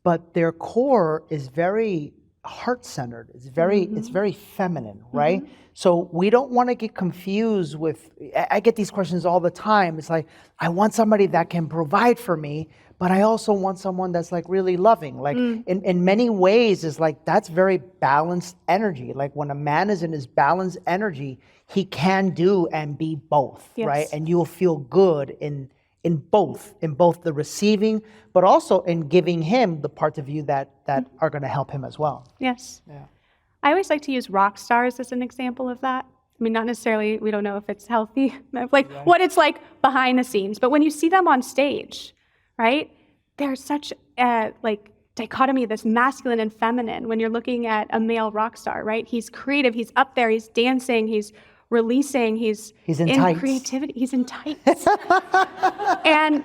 but their core is very heart-centered. It's very feminine, right? So we don't want to get confused with, I get these questions all the time. It's like, I want somebody that can provide for me, but I also want someone that's like really loving. Like in many ways, it's like, that's very balanced energy. Like when a man is in his balanced energy, he can do and be both, right? And you'll feel good in both the receiving, but also in giving him the parts of you that are going to help him as well. Yes. Yeah. I always like to use rock stars as an example of that. I mean, not necessarily, we don't know if it's healthy, like what it's like behind the scenes, but when you see them on stage, right? There's such a dichotomy of this masculine and feminine when you're looking at a male rock star, right? He's creative, he's up there, he's dancing, he's releasing, he's in tights. Creativity, he's in tights. and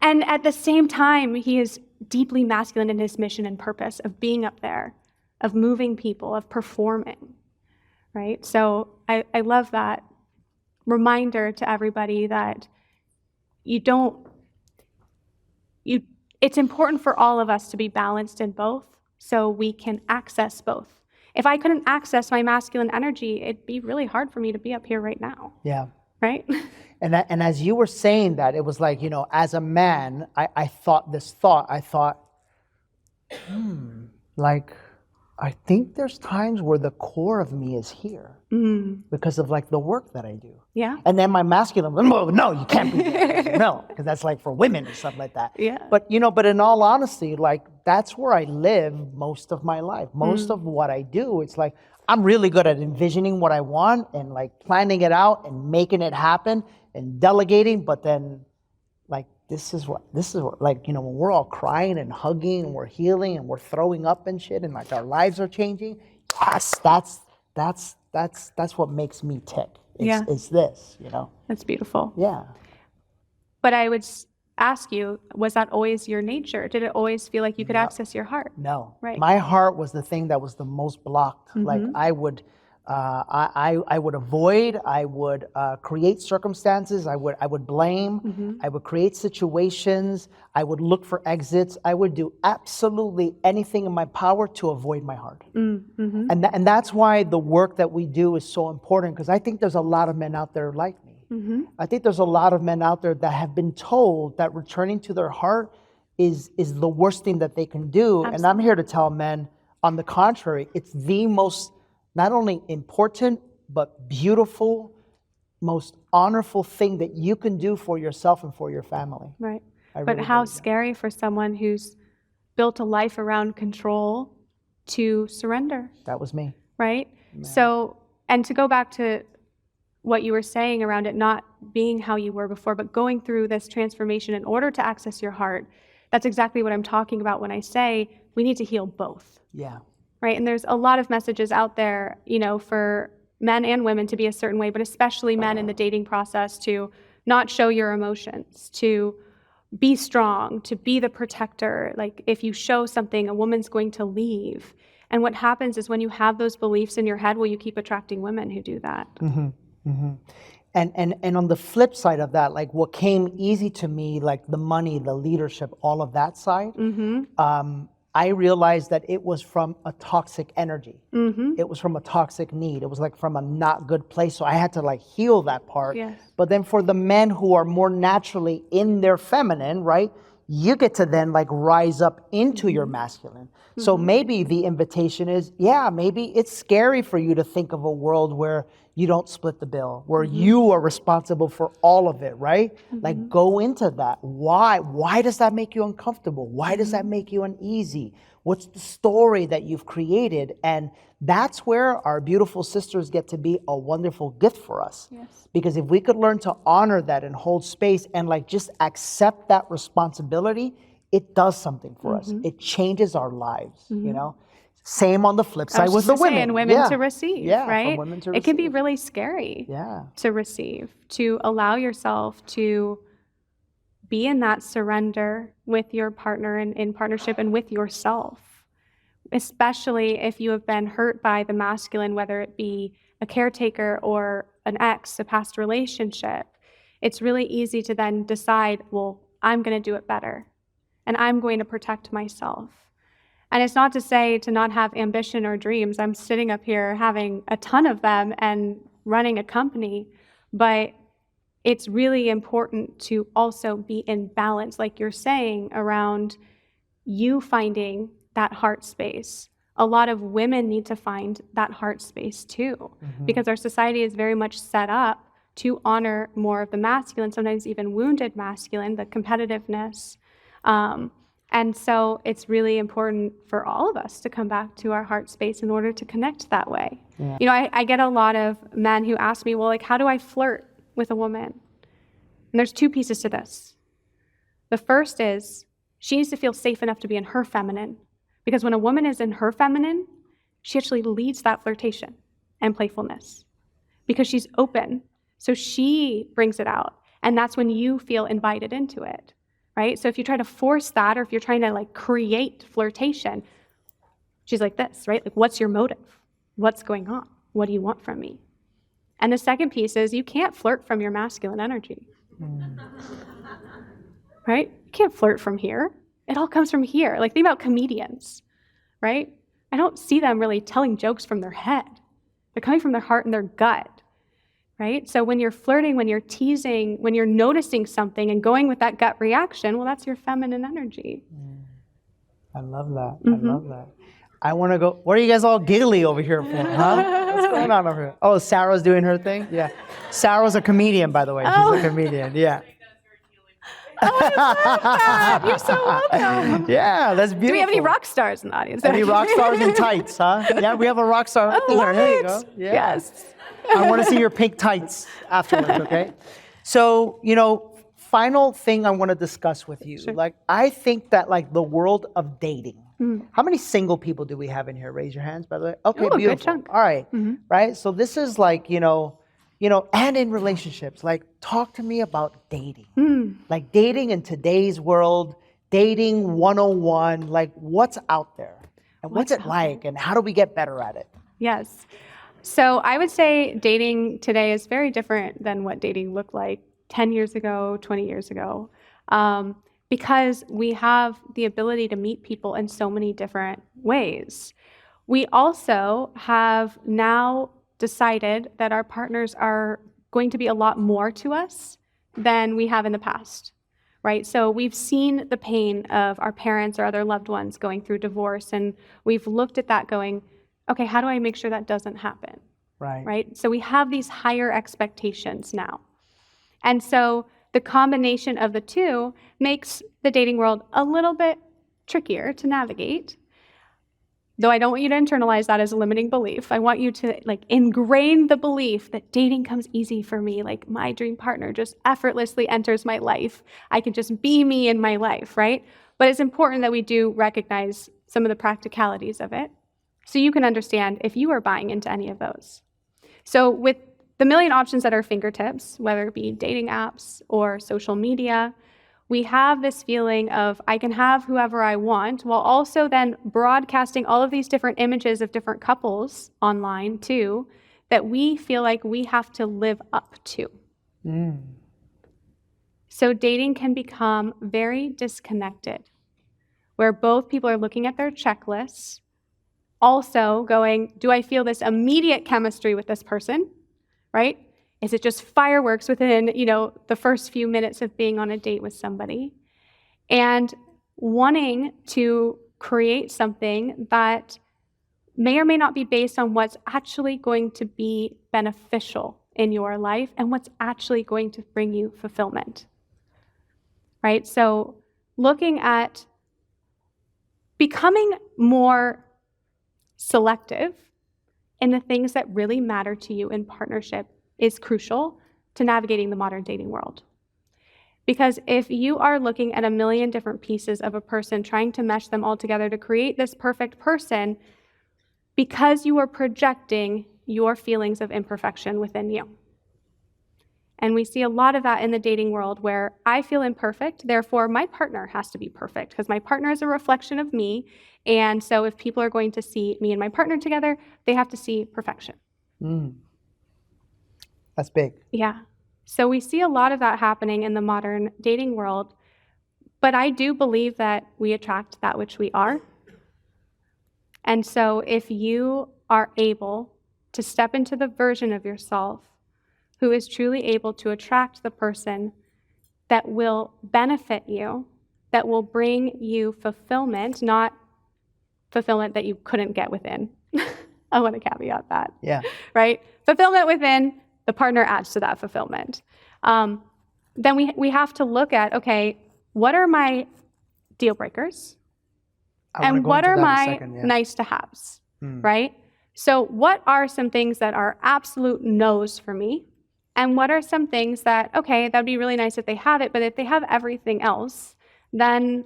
at the same time, he is deeply masculine in his mission and purpose of being up there, of moving people, of performing, right? So I love that reminder to everybody that it's important for all of us to be balanced in both so we can access both. If I couldn't access my masculine energy, it'd be really hard for me to be up here right now. Yeah. Right? And as you were saying that, it was like, as a man, I thought, like, I think there's times where the core of me is here because of like the work that I do. Yeah. And then my masculine, no, you can't be there. No, because that's like for women or stuff like that. Yeah. But but in all honesty, like that's where I live most of my life. Most of what I do, it's like I'm really good at envisioning what I want and like planning it out and making it happen and delegating. But then, like this is what like when we're all crying and hugging and we're healing and we're throwing up and shit and like our lives are changing. Yes, that's that's what makes me tick. Yeah. It's this, That's beautiful. Yeah. But I would ask you, was that always your nature? Did it always feel like you could Yep. access your heart? No. Right. My heart was the thing that was the most blocked. Like I would I would avoid, I would create circumstances, I would blame, I would create situations, I would look for exits, I would do absolutely anything in my power to avoid my heart. And that's why the work that we do is so important, because I think there's a lot of men out there like me. I think there's a lot of men out there that have been told that returning to their heart is the worst thing that they can do. And I'm here to tell men, on the contrary, it's the most not only important, but beautiful, most honorful thing that you can do for yourself and for your family. Right. I But really how believe that. scary for someone who's built a life around control to surrender, That was me. right? So, and to go back to what you were saying around it not being how you were before, but going through this transformation in order to access your heart, that's exactly what I'm talking about when I say we need to heal both. Yeah. Right, and there's a lot of messages out there, for men and women to be a certain way, but especially men in the dating process to not show your emotions, to be strong, to be the protector. Like if you show something, a woman's going to leave. And what happens is when you have those beliefs in your head, well, you keep attracting women who do that. And on the flip side of that, like what came easy to me, like the money, the leadership, all of that side, I realized that it was from a toxic energy. It was from a toxic need. It was like from a not good place. So I had to like heal that part. Yes. But then for the men who are more naturally in their feminine, right? You get to then like rise up into your masculine. So maybe the invitation is, maybe it's scary for you to think of a world where you don't split the bill, where you are responsible for all of it, right? Like go into that. Why? Why does that make you uncomfortable? Why does that make you uneasy? What's the story that you've created? And that's where our beautiful sisters get to be a wonderful gift for us. Yes. Because if we could learn to honor that and hold space and like just accept that responsibility, it does something for us. It changes our lives, Same on the flip side with the women. Women to receive, right? From women to It can be receive. really scary Yeah. to receive, to allow yourself to be in that surrender with your partner and in partnership and with yourself, especially if you have been hurt by the masculine, whether it be a caretaker or an ex, a past relationship. It's really easy to then decide, well, I'm going to do it better and I'm going to protect myself. And it's not to say to not have ambition or dreams. I'm sitting up here having a ton of them and running a company, but it's really important to also be in balance, like you're saying, around you finding that heart space. A lot of women need to find that heart space too, because our society is very much set up to honor more of the masculine, sometimes even wounded masculine, the competitiveness. And so it's really important for all of us to come back to our heart space in order to connect that way. Yeah. I get a lot of men who ask me, well, like, how do I flirt with a woman? And there's two pieces to this. The first is she needs to feel safe enough to be in her feminine, because when a woman is in her feminine, she actually leads that flirtation and playfulness because she's open. So she brings it out. And that's when you feel invited into it. Right? So if you try to force that, or if you're trying to like create flirtation, she's like this, right? Like, what's your motive? What's going on? What do you want from me? And the second piece is you can't flirt from your masculine energy. Right? You can't flirt from here. It all comes from here. Like, think about comedians, right? I don't see them really telling jokes from their head. They're coming from their heart and their gut. Right? So when you're flirting, when you're teasing, when you're noticing something and going with that gut reaction, well, that's your feminine energy. I love that. I love that. I want to go. What are you guys all giggly over here for? Huh? What's going on over here? Oh, Sarah's doing her thing? Yeah. Sarah's a comedian, by the way. She's a comedian. Yeah. Oh, I love that. You're so welcome. Yeah, that's beautiful. Do we have any rock stars in the audience? Any rock stars in tights, huh? Yeah, we have a rock star right there. There you go. Yeah. Yes. I want to see your pink tights afterwards, okay? So, final thing I want to discuss with you. Sure. Like, I think that like the world of dating, How many single people do we have in here? Raise your hands, by the way. Okay, Ooh, a good beautiful. chunk. All right, right. So this is like, and in relationships, like talk to me about dating. Like dating in today's world, dating 101, like what's out there? And what's it like? And how do we get better at it? Yes. So I would say dating today is very different than what dating looked like 10 years ago, 20 years ago, because we have the ability to meet people in so many different ways. We also have now decided that our partners are going to be a lot more to us than we have in the past, right? So we've seen the pain of our parents or other loved ones going through divorce, and we've looked at that going, okay, how do I make sure that doesn't happen? Right? So we have these higher expectations now. And so the combination of the two makes the dating world a little bit trickier to navigate. Though I don't want you to internalize that as a limiting belief. I want you to ingrain the belief that dating comes easy for me. Like my dream partner just effortlessly enters my life. I can just be me in my life, right? But it's important that we do recognize some of the practicalities of it so you can understand if you are buying into any of those. So with the million options at our fingertips, whether it be dating apps or social media, we have this feeling of I can have whoever I want, while also then broadcasting all of these different images of different couples online too, that we feel like we have to live up to. So dating can become very disconnected, where both people are looking at their checklists, also going, do I feel this immediate chemistry with this person, right? Is it just fireworks within, the first few minutes of being on a date with somebody? And wanting to create something that may or may not be based on what's actually going to be beneficial in your life and what's actually going to bring you fulfillment, right? So looking at becoming more selective in the things that really matter to you in partnership is crucial to navigating the modern dating world. Because if you are looking at a million different pieces of a person, trying to mesh them all together to create this perfect person, because you are projecting your feelings of imperfection within you. And we see a lot of that in the dating world where I feel imperfect, therefore my partner has to be perfect because my partner is a reflection of me. And so if people are going to see me and my partner together, they have to see perfection. That's big. Yeah. So we see a lot of that happening in the modern dating world. But I do believe that we attract that which we are. And so if you are able to step into the version of yourself who is truly able to attract the person that will benefit you, that will bring you fulfillment, not fulfillment that you couldn't get within. I want to caveat that. Yeah. Right? Fulfillment within, the partner adds to that fulfillment. Then we have to look at, okay, what are my deal breakers? And what are my nice to haves, right? So what are some things that are absolute no's for me? And what are some things that, okay, that'd be really nice if they have it, but if they have everything else, then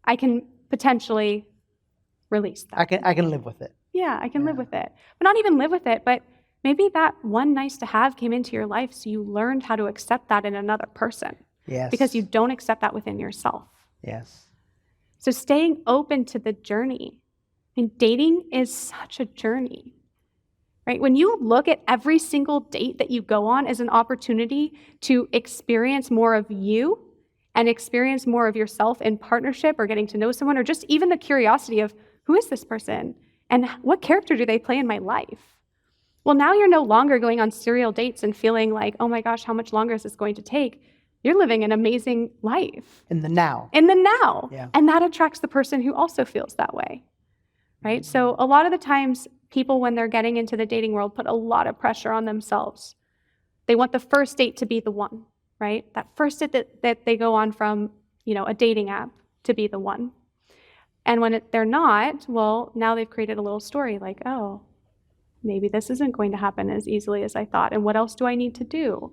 I can potentially release that. I can live with it. Yeah, I can live with it. But not even live with it, but maybe that one nice to have came into your life so you learned how to accept that in another person. Yes. Because you don't accept that within yourself. Yes. So staying open to the journey. I mean, dating is such a journey, right? When you look at every single date that you go on as an opportunity to experience more of you and experience more of yourself in partnership or getting to know someone, or just even the curiosity of who is this person and what character do they play in my life? Well, now you're no longer going on serial dates and feeling like, oh my gosh, how much longer is this going to take? You're living an amazing life. In the now. In the now. Yeah. And that attracts the person who also feels that way, right? So a lot of the times, people, when they're getting into the dating world, put a lot of pressure on themselves. They want the first date to be the one, right? That first date that they go on from, a dating app to be the one. And when they're not, well, now they've created a little story like, oh, maybe this isn't going to happen as easily as I thought. And what else do I need to do?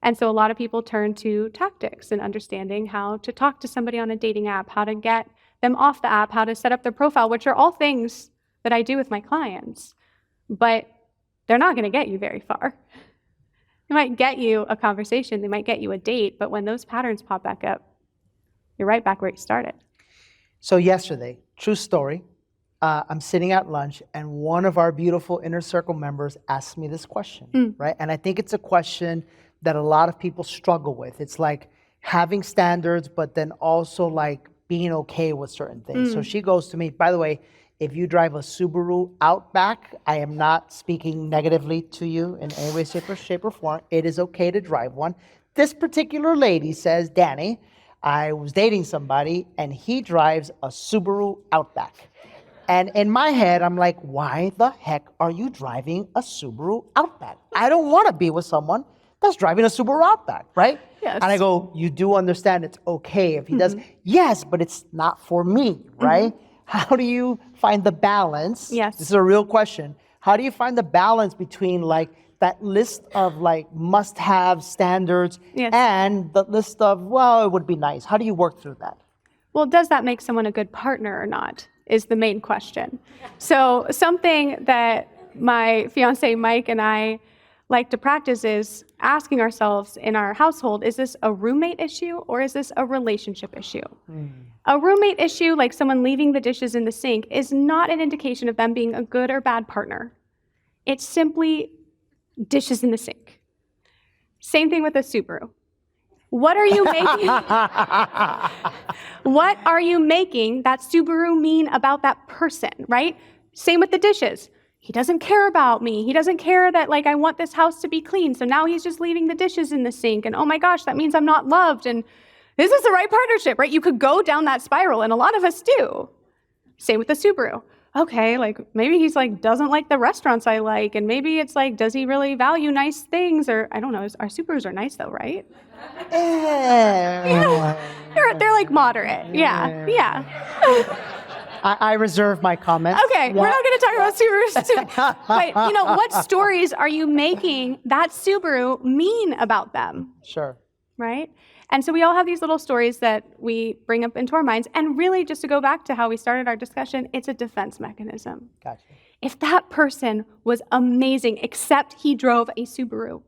And so a lot of people turn to tactics and understanding how to talk to somebody on a dating app, how to get them off the app, how to set up their profile, which are all things that I do with my clients. But they're not going to get you very far. They might get you a conversation, they might get you a date, but when those patterns pop back up, you're right back where you started. So yesterday, true story, I'm sitting at lunch and one of our beautiful inner circle members asked me this question, right? And I think it's a question that a lot of people struggle with. It's like having standards, but then also like being okay with certain things. So she goes to me, by the way, if you drive a Subaru Outback, I am not speaking negatively to you in any way, shape, or form. It is okay to drive one. This particular lady says, Danny, I was dating somebody and he drives a Subaru Outback. And in my head, I'm like, why the heck are you driving a Subaru Outback? I don't want to be with someone that's driving a Subaru Outback, right? Yes. And I go, you do understand it's okay if he does? Yes, but it's not for me, right? How do you find the balance? Yes. This is a real question. How do you find the balance between like that list of like must-have standards and the list of, well, it would be nice? How do you work through that? Well, does that make someone a good partner or not is the main question. So something that my fiance Mike and I like to practice is asking ourselves in our household, is this a roommate issue or is this a relationship issue? A roommate issue, like someone leaving the dishes in the sink, is not an indication of them being a good or bad partner. It's simply dishes in the sink. Same thing with a Subaru. What are you making? What are you making that Subaru mean about that person, right? Same with the dishes. He doesn't care about me. He doesn't care that like I want this house to be clean. So now he's just leaving the dishes in the sink. And oh my gosh, that means I'm not loved. And is this the right partnership, right? You could go down that spiral, and a lot of us do. Same with the Subaru. Okay, like maybe he's like doesn't like the restaurants I like, and maybe it's like, does he really value nice things? Or I don't know. Our Subarus are nice though, right? Yeah. They're like moderate. Yeah. I reserve my comments. Okay, we're not going to talk about Subarus. But you know, what stories are you making that Subaru mean about them? Sure. Right? And so we all have these little stories that we bring up into our minds. And really, just to go back to how we started our discussion, it's a defense mechanism. Gotcha. If that person was amazing, except he drove a Subaru,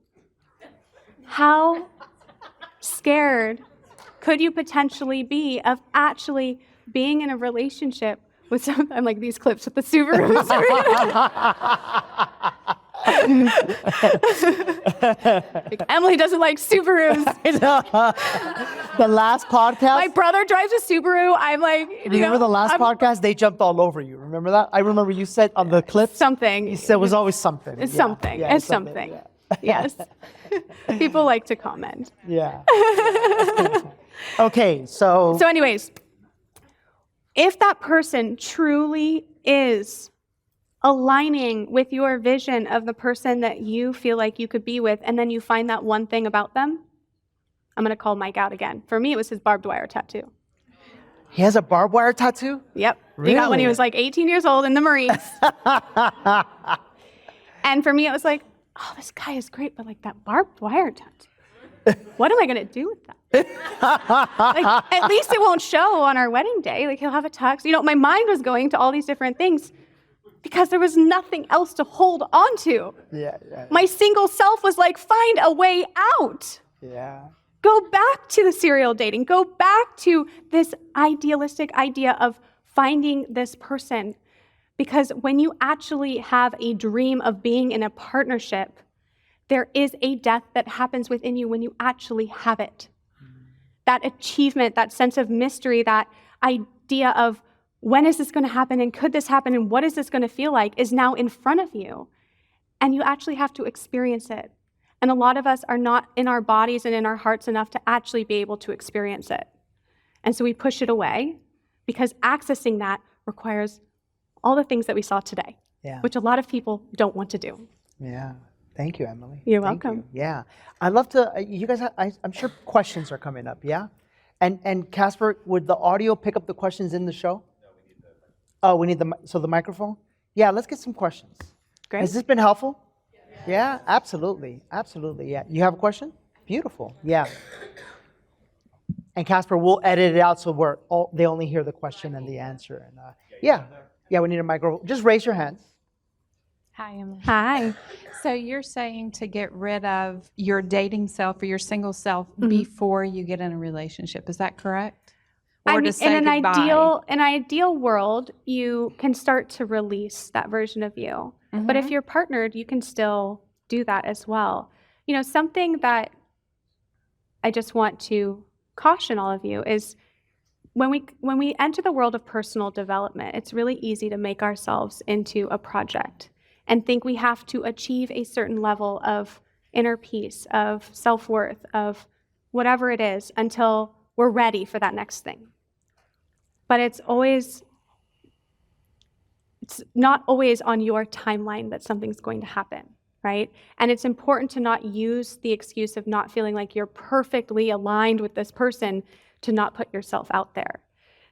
how scared could you potentially be of actually being in a relationship with someone? I'm like, these clips with the Subarus. Like, Emily doesn't like Subarus. The last podcast. My brother drives a Subaru. I'm like, Remember the last podcast? They jumped all over you. Remember that? I remember you said on the clip. Something. You said it was always something. It's Yeah. something. Yeah, It's something. Yeah. Yes. People like to comment. Yeah. Okay, so. So anyways, if that person truly is aligning with your vision of the person that you feel like you could be with, and then you find that one thing about them, I'm going to call Mike out again. For me, it was his barbed wire tattoo. He has a barbed wire tattoo? Yep. He got when he was like 18 years old in the Marines. And for me, it was like, oh, this guy is great, but like that barbed wire tattoo, what am I going to do with that? Like, at least it won't show on our wedding day. Like, he'll have a tux. You know, my mind was going to all these different things because there was nothing else to hold on to. Yeah. My single self was like, find a way out. Yeah. Go back to the serial dating. Go back to this idealistic idea of finding this person. Because when you actually have a dream of being in a partnership, there is a death that happens within you when you actually have it. That achievement, that sense of mystery, that idea of when is this going to happen and could this happen and what is this going to feel like is now in front of you. And you actually have to experience it. And a lot of us are not in our bodies and in our hearts enough to actually be able to experience it. And so we push it away because accessing that requires all the things that we saw today, which a lot of people don't want to do. Yeah. Thank you, Emily. You're Thank welcome. you. Yeah. I'd love to, you guys, I'm sure questions are coming up, yeah? And Casper, would the audio pick up the questions in the show? No, we need the microphone? Yeah, let's get some questions. Great. Has this been helpful? Yeah, absolutely. Absolutely, yeah. You have a question? Beautiful, yeah. And Casper, we'll edit it out so they only hear the question and the answer. And yeah, we need a microphone. Just raise your hands. Hi, Emily. Hi. So you're saying to get rid of your dating self or your single self before you get in a relationship. Is that correct? Or to say in an goodbye? ideal world, you can start to release that version of you. But if you're partnered, you can still do that as well. Something that I just want to caution all of you is when we enter the world of personal development, it's really easy to make ourselves into a project and think we have to achieve a certain level of inner peace, of self-worth, of whatever it is until we're ready for that next thing. But it's not always on your timeline that something's going to happen, right? And it's important to not use the excuse of not feeling like you're perfectly aligned with this person to not put yourself out there.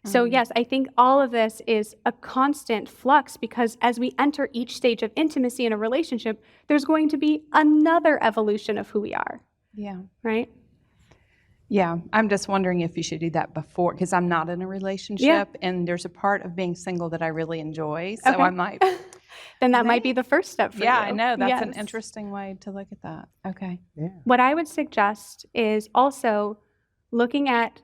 So yes, I think all of this is a constant flux because as we enter each stage of intimacy in a relationship, there's going to be another evolution of who we are. Yeah. Right? Yeah. I'm just wondering if you should do that before, because I'm not in a relationship and there's a part of being single that I really enjoy. So I might. Then that might be the first step for you. Yeah, I know. That's an Yes. interesting way to look at that. Okay. Yeah. What I would suggest is also looking at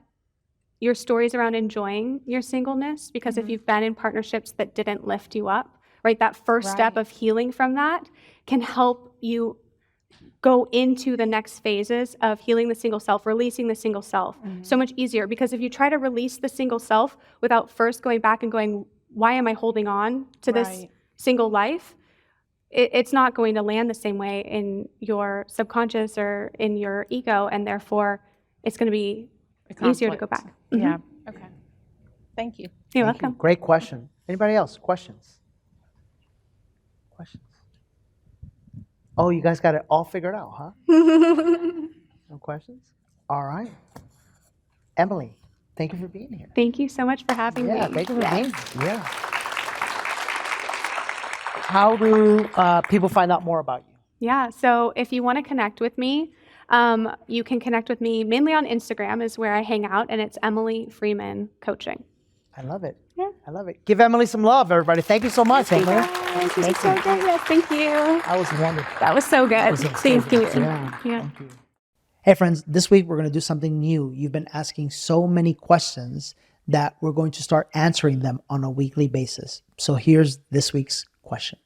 your stories around enjoying your singleness, because if you've been in partnerships that didn't lift you up, right, that first step of healing from that can help you go into the next phases of healing the single self, releasing the single self so much easier. Because if you try to release the single self without first going back and going, why am I holding on to this single life? It's not going to land the same way in your subconscious or in your ego, and therefore it's going to be easier to go back. Yeah. Okay. Thank you. You're Thank you. welcome. Great question. Anybody else? Questions? Oh, you guys got it all figured out, huh? No questions? All right. Emily, thank you for being here. Thank you so much for having me. Yeah, thank you for being here. Yeah. How do people find out more about you? Yeah, so if you want to connect with me, you can connect with me mainly on Instagram is where I hang out, and it's Emily Freeman Coaching. I love it. Yeah. I love it. Give Emily some love, everybody. Thank you so much, Emily. Thank you. So good. Yes, thank you. That was wonderful. That was so good. Thank you. Yeah. Thank you. Hey, friends, this week we're going to do something new. You've been asking so many questions that we're going to start answering them on a weekly basis. So here's this week's question.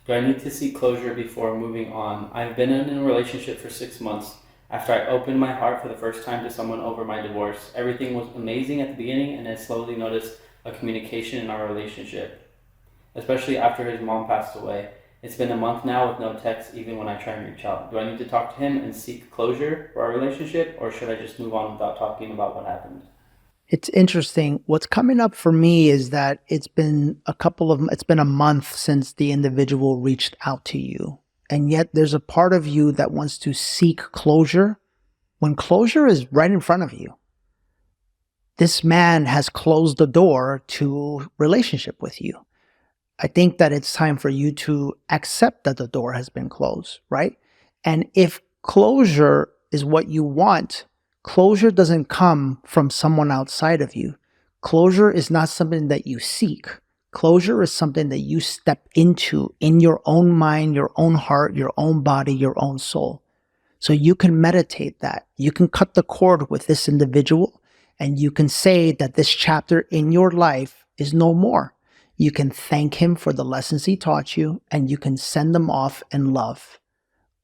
Do I need to seek closure before moving on? I've been in a relationship for 6 months. After I opened my heart for the first time to someone over my divorce, everything was amazing at the beginning, and I slowly noticed a communication in our relationship, especially after his mom passed away. It's been a month now with no text, even when I try and reach out. Do I need to talk to him and seek closure for our relationship, or should I just move on without talking about what happened? It's interesting. What's coming up for me is that it's been a month since the individual reached out to you. And yet there's a part of you that wants to seek closure when closure is right in front of you. This man has closed the door to relationship with you. I think that it's time for you to accept that the door has been closed, right? And if closure is what you want, closure doesn't come from someone outside of you. Closure is not something that you seek. Closure is something that you step into in your own mind, your own heart, your own body, your own soul. So you can meditate that. You can cut the cord with this individual, and you can say that this chapter in your life is no more. You can thank him for the lessons he taught you, and you can send them off in love.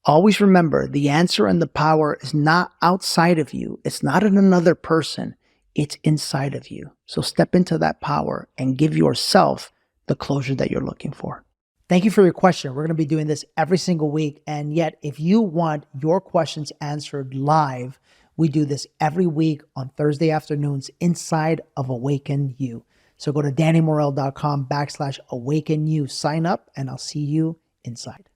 Always remember, the answer and the power is not outside of you. It's not in another person. It's inside of you. So step into that power and give yourself the closure that you're looking for. Thank you for your question. We're going to be doing this every single week. And yet, if you want your questions answered live, we do this every week on Thursday afternoons inside of Awaken You. So go to DannyMorel.com/AwakenYou. Sign up, and I'll see you inside.